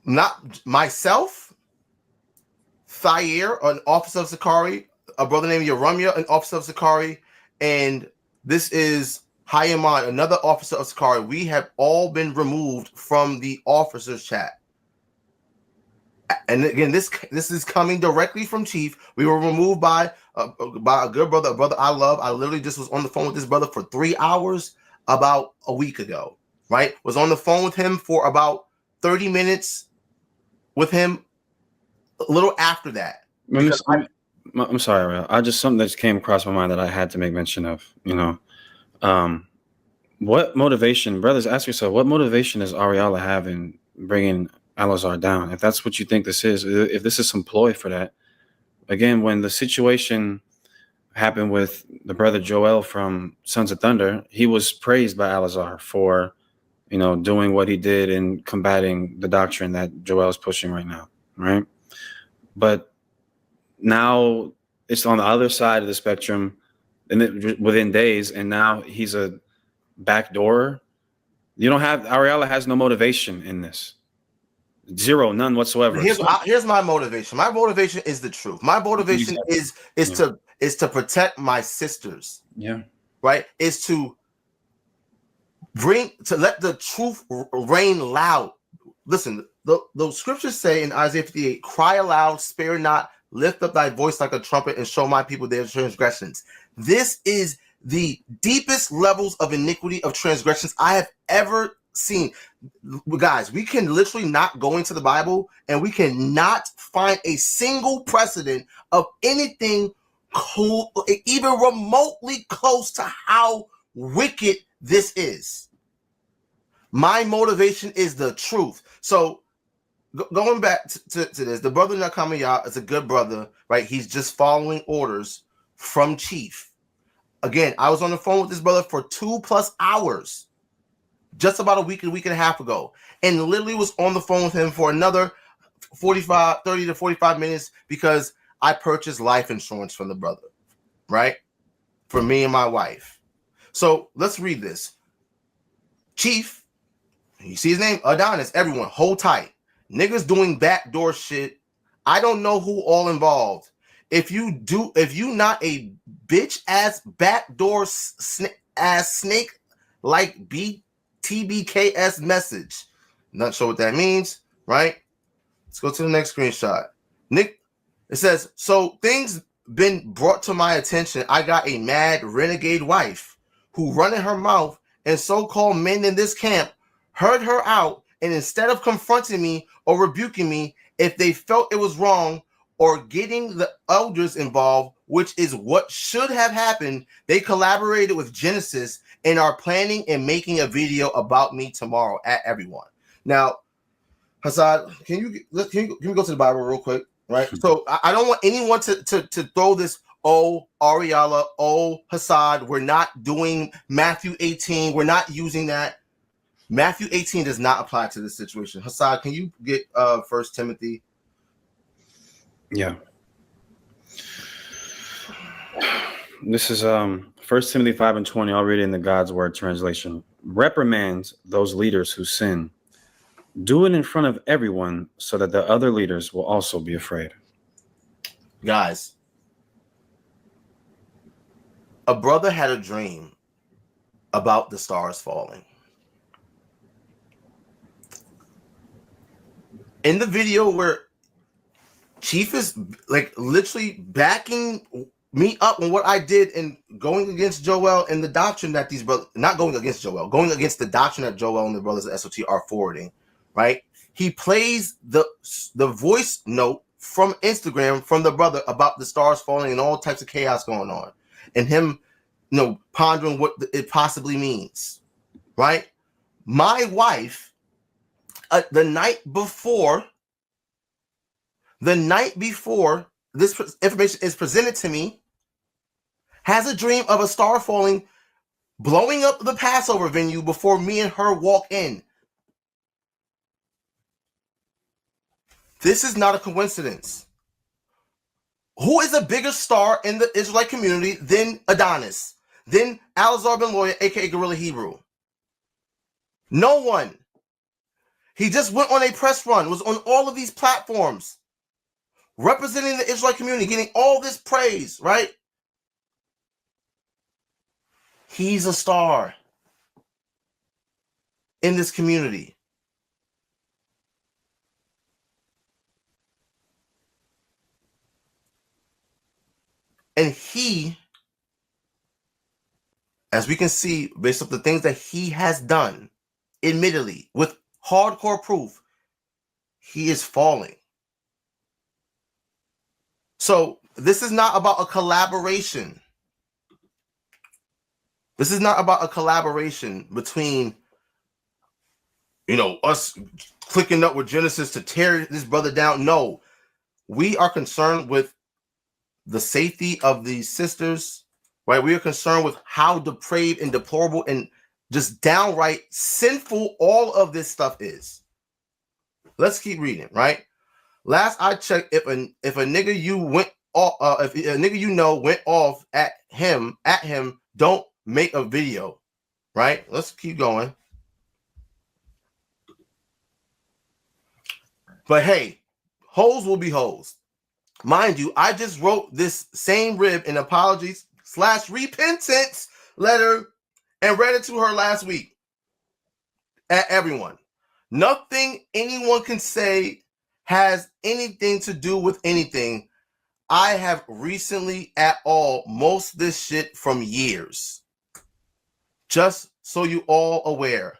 not myself, Thayer, an officer of Sicarii, a brother named Yerumya, an officer of Sicarii, and this is Hayaman, another officer of Sicarii. We have all been removed from the officers chat. And again, this is coming directly from Chief. We were removed by a good brother, a brother I love. I literally just was on the phone with this brother for 3 hours about a week ago, right? Was on the phone with him for about 30 minutes with him a little after that. Because I'm sorry, Ariel. I just something that just came across my mind that I had to make mention of. What motivation, brothers? Ask yourself, what motivation does Ariella have in bringing Alazar down? If that's what you think this is, if this is some ploy for that. Again, when the situation happened with the brother Joel from Sons of Thunder, he was praised by Alazar for, doing what he did in combating the doctrine that Joel is pushing right now, right? But now it's on the other side of the spectrum, and within days, and now he's a backdoorer. You don't have Ariella has no motivation in this. Zero, none whatsoever. Here's my motivation. My motivation is the truth. My motivation is to protect my sisters. Yeah. Right? Is to let the truth reign loud. Listen, the scriptures say in Isaiah 58, cry aloud, spare not, lift up thy voice like a trumpet, and show my people their transgressions. This is the deepest levels of iniquity of transgressions I have ever seen. Guys, we can literally not go into the Bible and we cannot find a single precedent of anything cool, even remotely close to how wicked this is. My motivation is the truth. So going back to this, the brother Nakamiya is a good brother, right? He's just following orders from Chief. Again, I was on the phone with this brother for 2+ hours just about a week and a half ago, and literally was on the phone with him for another 30 to 45 minutes because I purchased life insurance from the brother, right? For me and my wife. So let's read this. Chief, you see his name? Adonis. Everyone, hold tight. Niggas doing backdoor shit. I don't know who all involved. If you not a bitch ass backdoor ass snake like TBKS message. Not sure what that means, right? Let's go to the next screenshot. Nick, it says, so things been brought to my attention. I got a mad renegade wife who running her mouth, and so-called men in this camp heard her out, and instead of confronting me or rebuking me if they felt it was wrong or getting the elders involved, which is what should have happened, they collaborated with Genesis and are planning and making a video about me tomorrow at everyone. Now, Hassad, can we go to the Bible real quick, right? So I don't want anyone to throw this, oh, Ariella, oh, Hassad, we're not doing Matthew 18. We're not using that. Matthew 18 does not apply to this situation. Hassad, can you get 1 Timothy? Yeah. This is 1 Timothy 5:20. I'll read it in the God's Word translation. Reprimand those leaders who sin. Do it in front of everyone so that the other leaders will also be afraid. Guys, a brother had a dream about the stars falling. In the video where Chief is like literally backing me up on what I did and going against Joel and the doctrine that these brothers, not going against Joel, going against the doctrine that Joel and the brothers at SOT are forwarding, right? He plays the voice note from Instagram from the brother about the stars falling and all types of chaos going on, and him, pondering what it possibly means, right? My wife, the night before this information is presented to me, has a dream of a star falling, blowing up the Passover venue before me and her walk in. This is not a coincidence. Who is a bigger star in the Israelite community than Adonis, than Alazar ben Loya, aka Gorilla Hebrew? No one. He just went on a press run, was on all of these platforms, representing the Israelite community, getting all this praise, right? He's a star in this community. And he, as we can see, based off the things that he has done, admittedly, with hardcore proof, he is falling. So this is not about a collaboration. This is not about a collaboration between, us clicking up with Genesis to tear this brother down. No, we are concerned with the safety of these sisters, right? We are concerned with how depraved and deplorable and just downright sinful all of this stuff is. Let's keep reading, right? Last I checked, if a nigga you went off, if a nigga went off at him, don't make a video, right? Let's keep going. But hey, hoes will be hoes. Mind you, I just wrote this same rib an apologies/repentance letter and read it to her last week. At everyone. Nothing anyone can say has anything to do with anything. I have recently most this shit from years. Just so you all aware.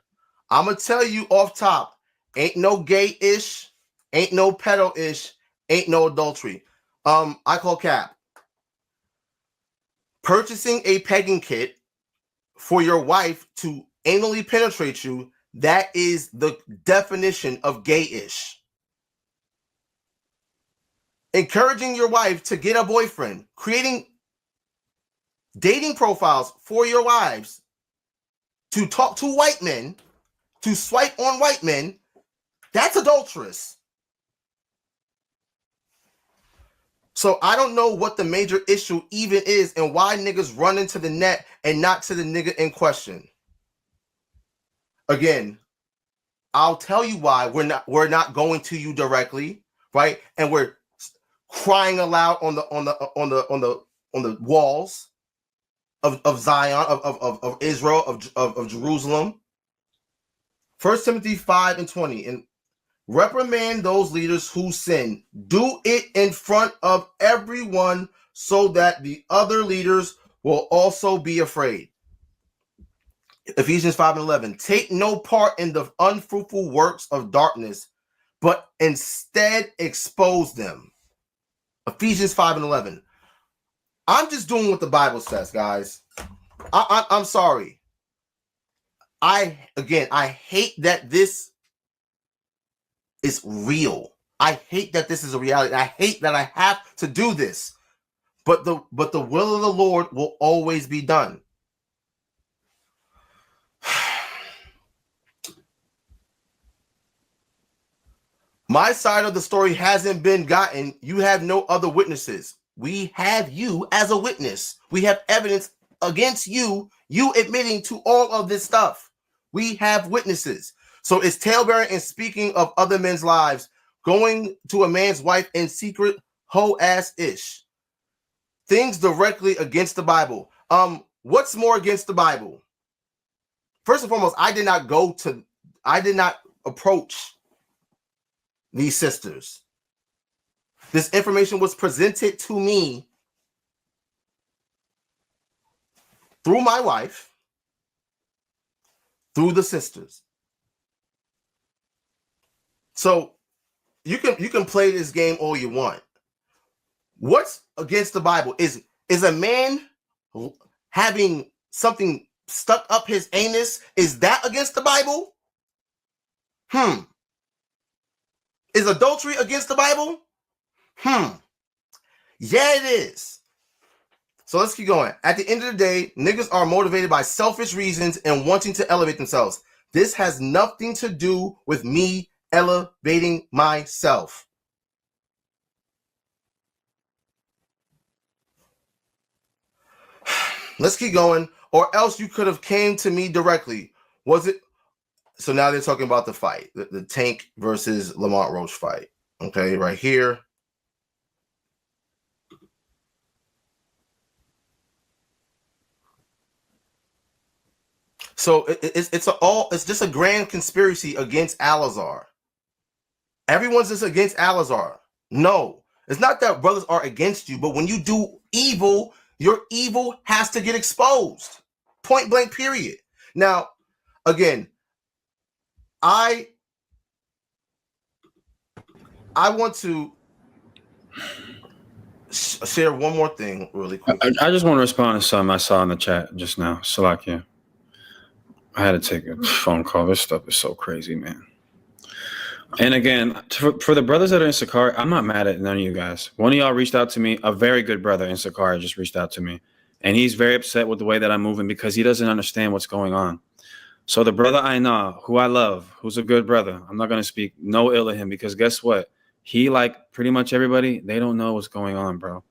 I'm going to tell you off top, ain't no gay-ish, ain't no pedo-ish, ain't no adultery. I call cap. Purchasing a pegging kit for your wife to anally penetrate you, that is the definition of gay-ish. Encouraging your wife to get a boyfriend, creating dating profiles for your wives to talk to white men, to swipe on white men, that's adulterous. So I don't know what the major issue even is and why niggas run into the net and not to the nigga in question. Again, I'll tell you why we're not going to you directly, right? And we're crying aloud on the walls of Zion, of Israel, of Jerusalem. 1 Timothy 5:20, and reprimand those leaders who sin. Do it in front of everyone so that the other leaders will also be afraid. Ephesians 5:11, take no part in the unfruitful works of darkness, but instead expose them. Ephesians 5:11. I'm just doing what the Bible says, guys. I'm sorry. I hate that this is real. I hate that this is a reality. I hate that I have to do this. But the will of the Lord will always be done. My side of the story hasn't been gotten. You have no other witnesses. We have you as a witness. We have evidence against you admitting to all of this stuff. We have witnesses. So it's talebearing and speaking of other men's lives, going to a man's wife in secret, hoe-ass-ish. Things directly against the Bible. What's more against the Bible? First and foremost, I did not approach these sisters. This information was presented to me through my wife, through the sisters. So you can play this game all you want. What's against the Bible? Is a man having something stuck up his anus? Is that against the Bible? Is adultery against the Bible? Yeah, it is. So let's keep going. At the end of the day, niggas are motivated by selfish reasons and wanting to elevate themselves. This has nothing to do with me elevating myself. Let's keep going. Or else you could have came to me directly. Was it? So now they're talking about the fight, the Tank versus Lamont Roach fight. Okay, right here. So it's just a grand conspiracy against Alazar. Everyone's just against Alazar. No, it's not that brothers are against you, but when you do evil, Your evil has to get exposed. Point blank, period. Now, again, I want to share one more thing really quick. I just want to respond to something I saw in the chat just now. Salakia. I had to take a phone call. This stuff is so crazy, man. And again, for the brothers that are in Sicarii, I'm not mad at none of you guys. One of y'all reached out to me. A very good brother in Sicarii just reached out to me. And he's very upset with the way that I'm moving because he doesn't understand what's going on. So the brother I know, who I love, who's a good brother, I'm not going to speak no ill of him because guess what? He, like pretty much everybody, they don't know what's going on, bro.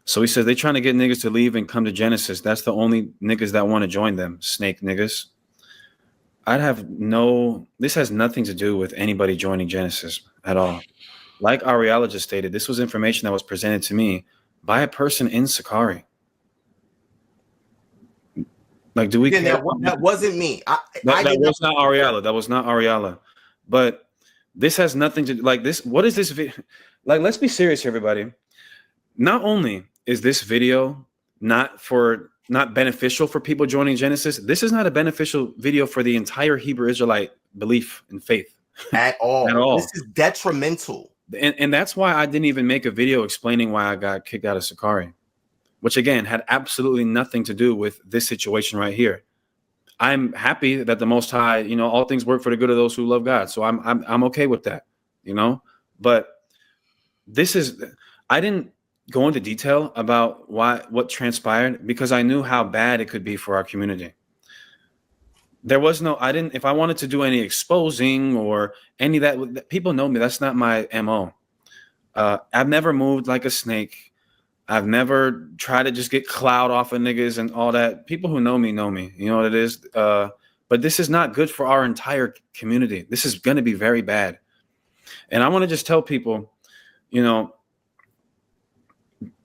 So he says they're trying to get niggas to leave and come to Genesis. That's the only niggas that want to join them, snake niggas. This has nothing to do with anybody joining Genesis at all. Like Ariella just stated, this was information that was presented to me by a person in Sicarii. Like, do we care? That wasn't me. That was not Ariella. That was not Ariella. But this has nothing to do, like this. What is this video? Like, let's be serious here, everybody. Not only is this video not beneficial for people joining Genesis, this is not a beneficial video for the entire Hebrew Israelite belief and faith. At all. At all. This is detrimental. And that's why I didn't even make a video explaining why I got kicked out of Sicarii, which again had absolutely nothing to do with this situation right here. I'm happy that the Most High, all things work for the good of those who love God. So I'm okay with that, But I didn't go into detail about what transpired because I knew how bad it could be for our community. If I wanted to do any exposing or any of that, people know me. That's not my MO. I've never moved like a snake. I've never tried to just get clout off of niggas and all that. People who know me know me. You know what it is? But this is not good for our entire community. This is going to be very bad. And I want to just tell people, the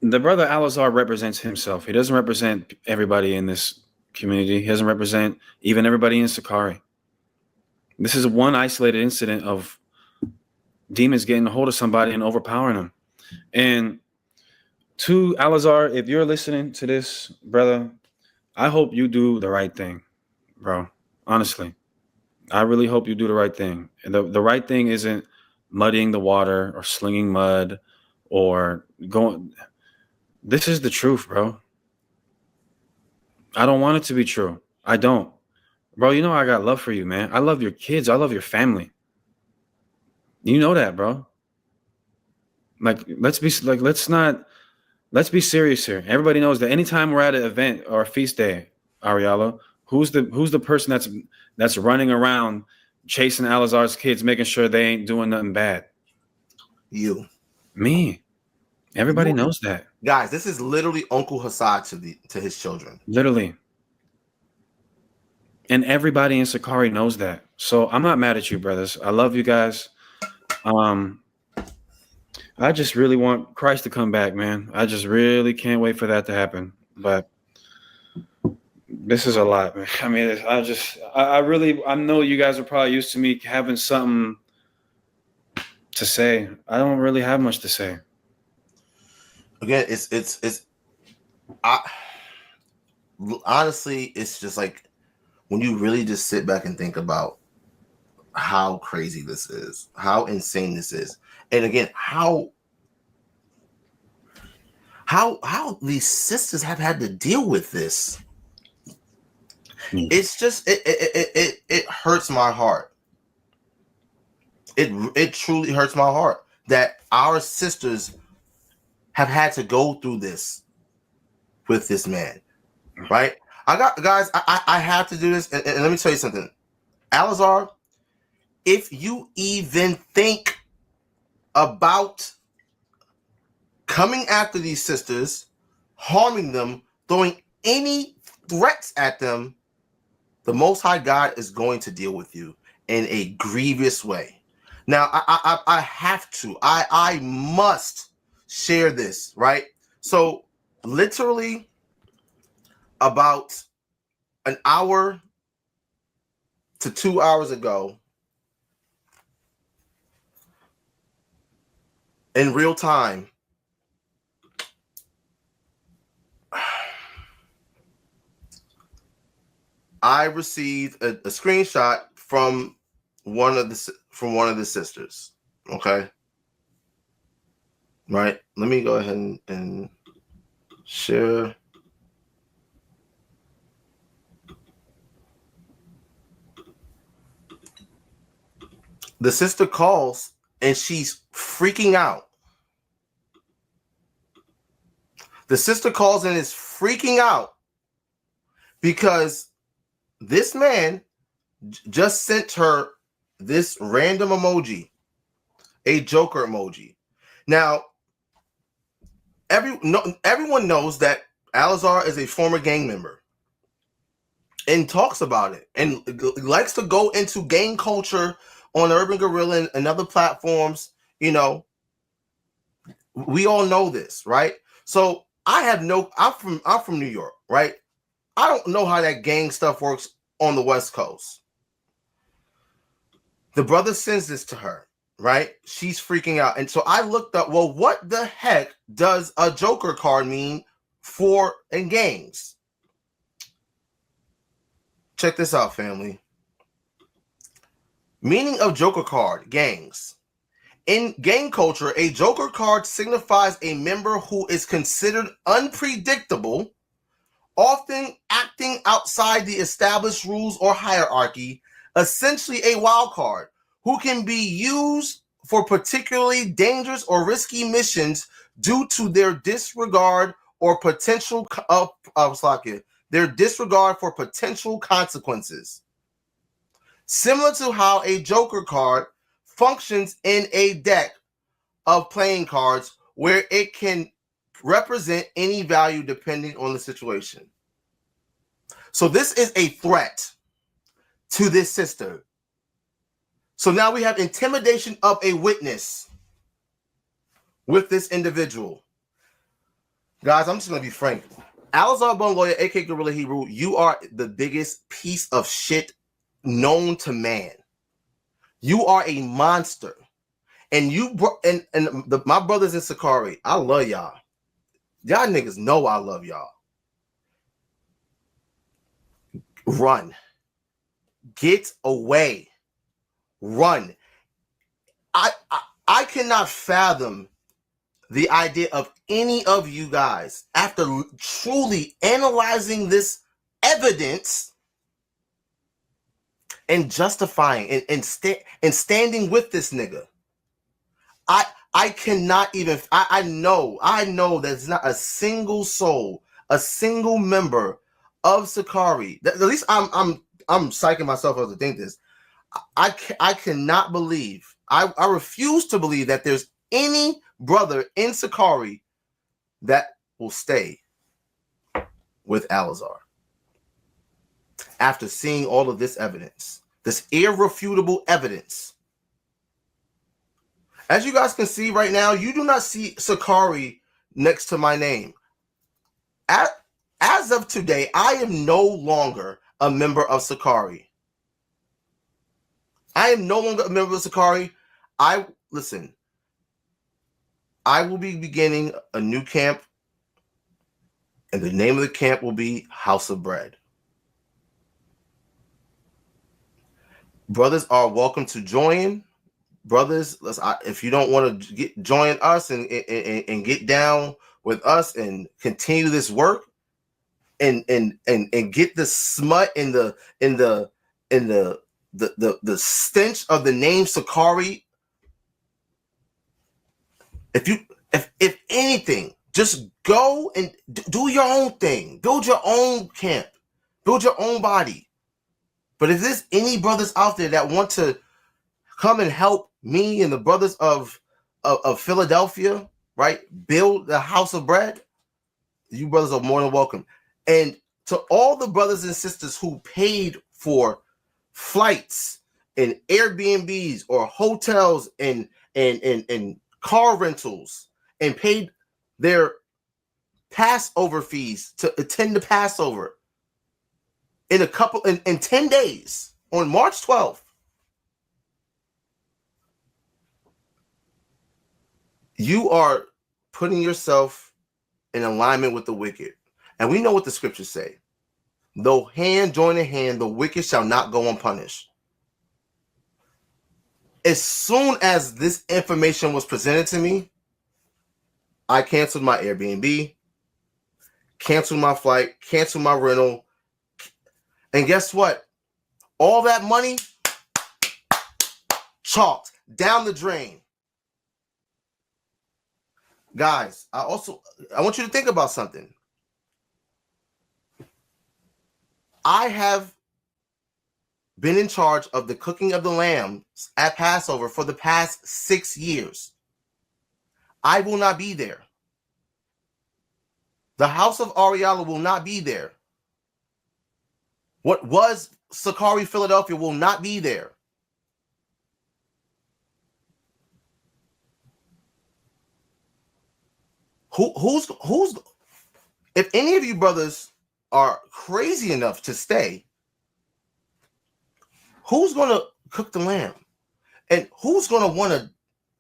brother Alazar represents himself. He doesn't represent everybody in this community. He doesn't represent even everybody in Sicarii. This is one isolated incident of demons getting a hold of somebody and overpowering them. And to Alazar, if you're listening to this, brother, I hope you do the right thing, bro. Honestly, I really hope you do the right thing. And the right thing isn't muddying the water or slinging mud or going. This is the truth, bro. I don't want it to be true. I don't. Bro, I got love for you, man. I love your kids. I love your family. You know that, bro. Like, let's be serious here. Everybody knows that anytime we're at an event or a feast day, Ariella, who's the person that's running around chasing Alazar's kids, making sure they ain't doing nothing bad? You. Me. Everybody knows that. Guys, this is literally Uncle Hassad to his children. Literally. And everybody in Sicarii knows that. So I'm not mad at you, brothers. I love you guys. I just really want Christ to come back, man. I just really can't wait for that to happen. But this is a lot, man. I mean, I know you guys are probably used to me having something to say. I don't really have much to say. Again, honestly, it's just like when you really just sit back and think about how crazy this is, how insane this is, and again, how these sisters have had to deal with this. It's just it hurts my heart. It truly hurts my heart that our sisters have had to go through this with this man, right? I have to do this, and let me tell you something, Alazar. If you even think about coming after these sisters, harming them, throwing any threats at them, the Most High God is going to deal with you in a grievous way. Now, I have to, I must share this, right? So, literally, about an hour to 2 hours ago, in real time, I received a screenshot from one of the sisters. Okay. Right. Let me go ahead and share. The sister calls and she's freaking out. The sister calls and is freaking out because this man just sent her this random emoji, a Joker emoji. Now, everyone knows that Alazar is a former gang member and talks about it and likes to go into gang culture on Urban Gorilla and other platforms. You know, we all know this, right? So I'm from New York, right? I don't know how that gang stuff works on the West Coast. The brother sends this to her, right? She's freaking out. And so I looked up, well, what the heck does a Joker card mean for in gangs? Check this out, family. Meaning of Joker card, gangs. In gang culture, a Joker card signifies a member who is considered unpredictable, often acting outside the established rules or hierarchy, essentially a wild card, who can be used for particularly dangerous or risky missions due to their disregard for potential consequences. Similar to how a Joker card functions in a deck of playing cards where it can represent any value depending on the situation. So this is a threat to this sister. So now we have intimidation of a witness with this individual. Guys, I'm just going to be frank. Alazar Bone Lawyer, aka Gorilla Hebrew, you are the biggest piece of shit known to man. You are a monster. And my brothers in Sicarii, I love y'all. Y'all niggas know I love y'all. Run. Get away. Run. I cannot fathom the idea of any of you guys, after truly analyzing this evidence and justifying and standing with this nigga. I cannot even. I know there's not a single soul, a single member of Sicarii. At least I'm psyching myself up to think this. I cannot believe. I refuse to believe that there's any brother in Sicarii that will stay with Alazar after seeing all of this evidence, this irrefutable evidence. As you guys can see right now, you do not see Sicarii next to my name. As of today, I am no longer a member of Sicarii. I am no longer a member of Sicarii. Listen, I will be beginning a new camp, and the name of the camp will be House of Bread. Brothers are welcome to join. Brothers, if you don't want to join us and get down with us and continue this work and get the smut in the stench of the name Sicarii. If anything, just go and do your own thing. Build your own camp. Build your own body. But if there's any brothers out there that want to come and help me and the brothers of Philadelphia, right, build the House of Bread, you brothers are more than welcome. And to all the brothers and sisters who paid for flights and Airbnbs or hotels and car rentals and paid their Passover fees to attend the Passover in 10 days on March 12th. You are putting yourself in alignment with the wicked. And we know what the scriptures say. Though hand join in hand, the wicked shall not go unpunished. As soon as this information was presented to me, I canceled my Airbnb, canceled my flight, canceled my rental. And guess what? All that money chalked down the drain. Guys, I want you to think about something. I have been in charge of the cooking of the lambs at Passover for the past 6 years. I will not be there. The house of Ariella will not be there. What was Sicarii Philadelphia will not be there. Who's if any of you brothers are crazy enough to stay, who's going to cook the lamb? And who's going to want to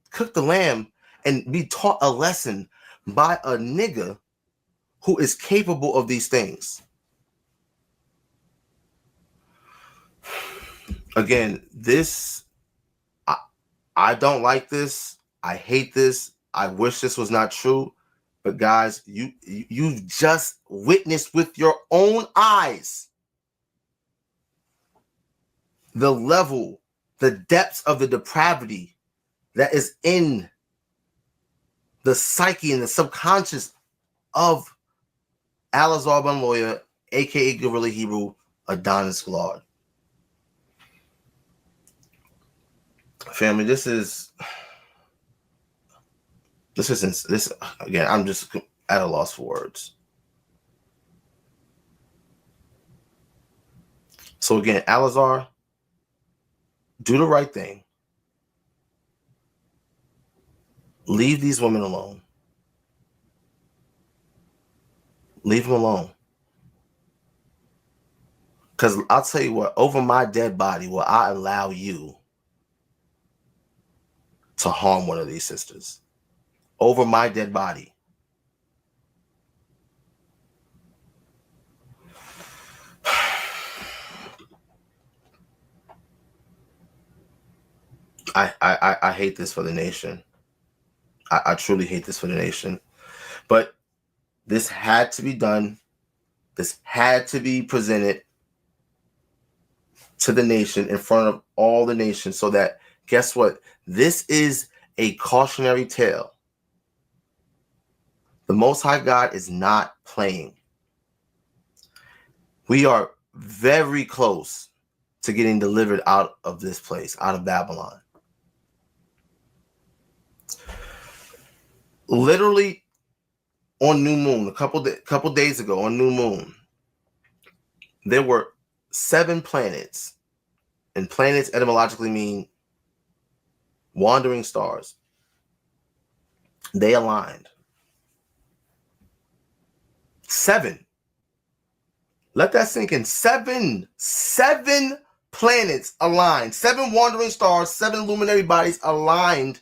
cook the lamb and be taught a lesson by a nigga who is capable of these things? Again, this, I don't like this. I hate this. I wish this was not true. But guys, you just witnessed with your own eyes the level, the depths of the depravity that is in the psyche and the subconscious of Alazar Ben Lawyer, aka Guerrilla Hebrew Adonis Glard. Family, this again, I'm just at a loss for words. So again, Alazar, do the right thing. Leave these women alone. Leave them alone. Because I'll tell you what, over my dead body, will I allow you to harm one of these sisters? Over my dead body. I hate this for the nation. I truly hate this for the nation. But this had to be done. This had to be presented to the nation in front of all the nations so that, guess what? This is a cautionary tale. The Most High God is not playing. We are very close to getting delivered out of this place, out of Babylon. Literally on New Moon, a couple days ago on New Moon, there were 7 planets, and planets etymologically mean wandering stars. They aligned. 7. Let that sink in. 7 planets aligned. 7 wandering stars, 7 luminary bodies aligned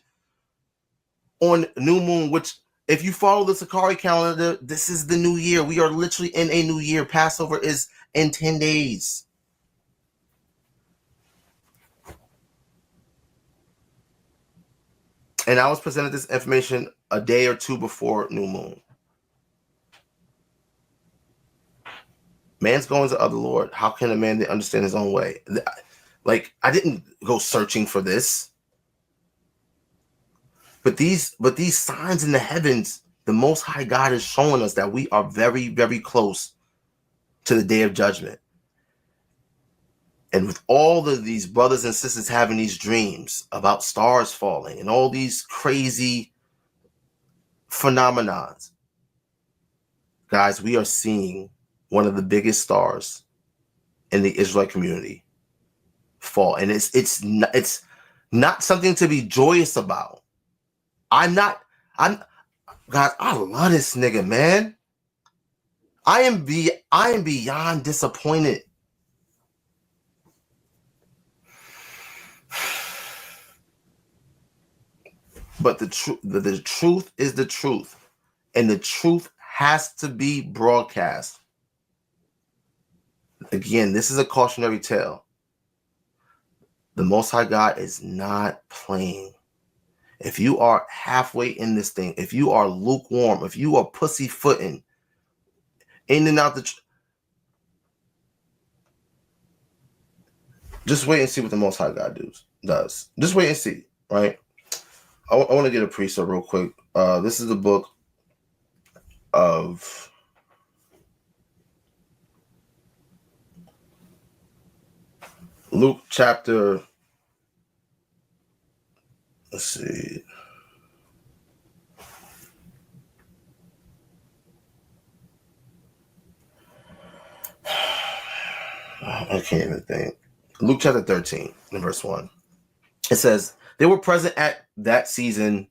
on New Moon, which, if you follow the Sicarii calendar, this is the new year. We are literally in a new year. Passover is in 10 days. And I was presented this information a day or two before New Moon. Man's going to other Lord. How can a man understand his own way? Like, I didn't go searching for this. But these signs in the heavens, the Most High God is showing us that we are very, very close to the day of judgment. And with all of these brothers and sisters having these dreams about stars falling and all these crazy phenomena, guys, we are seeing one of the biggest stars in the Israelite community fall. And it's not something to be joyous about. Guys, I love this nigga, man. I am beyond disappointed. But the truth is the truth, and the truth has to be broadcast. Again, this is a cautionary tale. The Most High God is not playing. If you are halfway in this thing, if you are lukewarm, if you are pussyfooting in and out just wait and see what the Most High God does. Just wait and see, right? I want to get a precept real quick. This is the book of Luke chapter, let's see. I can't even think. Luke chapter 13, in verse 1. It says, they were present at that season,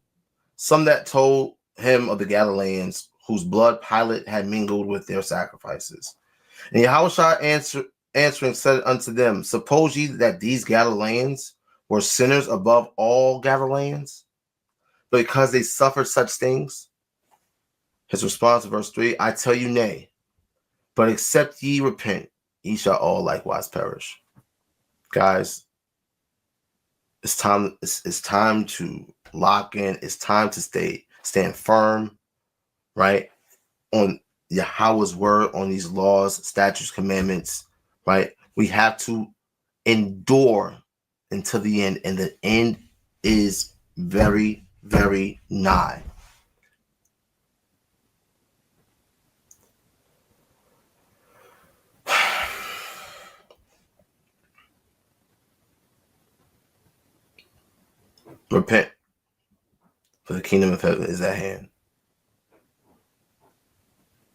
some that told him of the Galileans, whose blood Pilate had mingled with their sacrifices. And Yahushua answering said unto them, suppose ye that these Galileans were sinners above all Galileans, because they suffered such things? His response, verse 3, I tell you nay, but except ye repent, ye shall all likewise perish. Guys, it's time to lock in. It's time to stand firm, right, on Yahweh's word, on these laws, statutes, commandments, right? We have to endure until the end, and the end is very, very nigh. Repent, for the kingdom of heaven is at hand.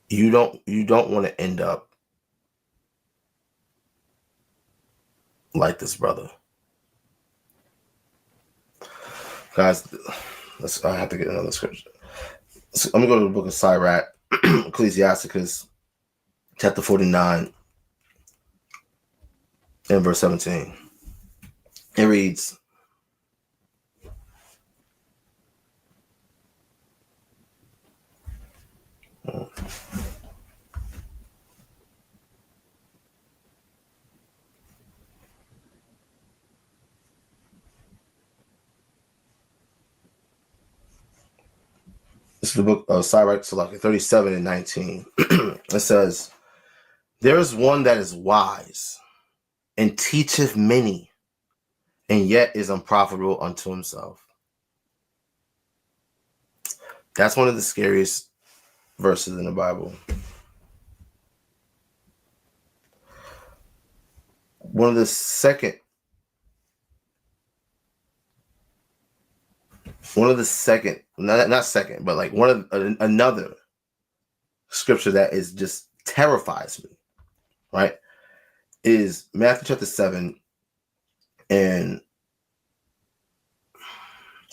You don't want to end up like this brother. Guys, I have to get another scripture. So I'm going to go to the book of Sirach, Ecclesiasticus, chapter 49, and verse 17. It reads, this is the book of Sirach, 37 and 19. It says, there is one that is wise and teacheth many, and yet is unprofitable unto himself. That's one of the scariest verses in the Bible. Another scripture that is just terrifies me, right, is Matthew chapter 7 and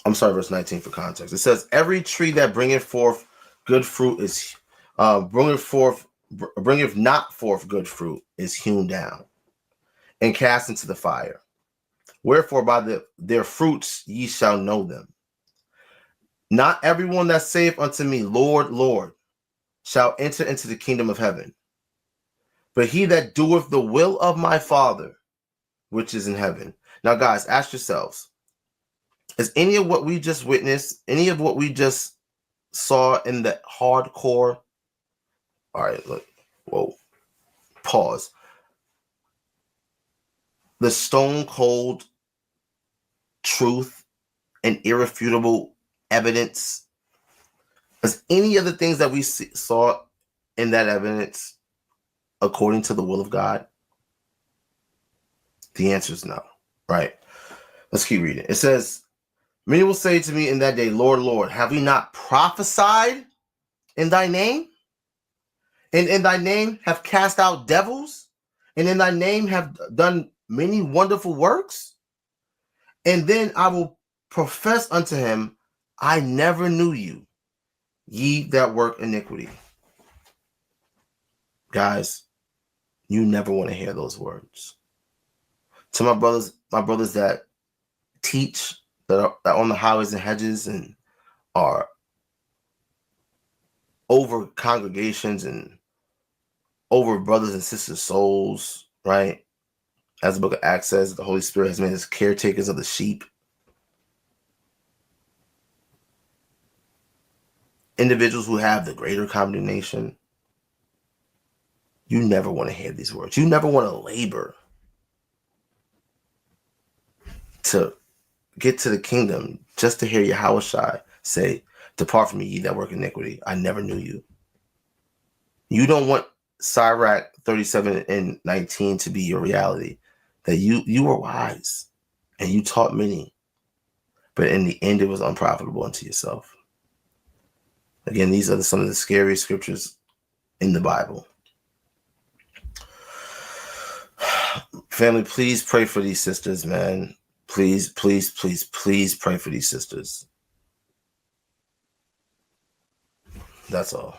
verse 19 for context. It says, every tree that bringeth forth good fruit is bringeth not forth good fruit is hewn down and cast into the fire. Wherefore by their fruits ye shall know them. Not everyone that saith unto me, Lord, Lord, shall enter into the kingdom of heaven, but he that doeth the will of my Father, which is in heaven. Now, guys, ask yourselves, is any of what we just witnessed, any of what we just saw in the hardcore? All right, look, whoa, pause. The stone cold truth and irrefutable evidence. Is any of the things that we saw in that evidence according to the will of God? The answer is no, right? Let's keep reading. It says, many will say to me in that day, Lord, Lord, have we not prophesied in thy name? And in thy name have cast out devils? And in thy name have done many wonderful works? And then I will profess unto him, I never knew you, ye that work iniquity. Guys, you never want to hear those words. To my brothers that teach, that are on the highways and hedges and are over congregations and over brothers and sisters' souls, right? As the book of Acts says, the Holy Spirit has made us caretakers of the sheep. Individuals who have the greater condemnation, you never want to hear these words. You never want to labor to get to the kingdom just to hear Yahushua say, "Depart from me, ye that work iniquity. I never knew you." You don't want Sirach 37 and 19 to be your reality. That you were wise and you taught many, but in the end it was unprofitable unto yourself. Again, these are some of the scariest scriptures in the Bible. Family, please pray for these sisters, man. Please, please, please, please pray for these sisters. That's all.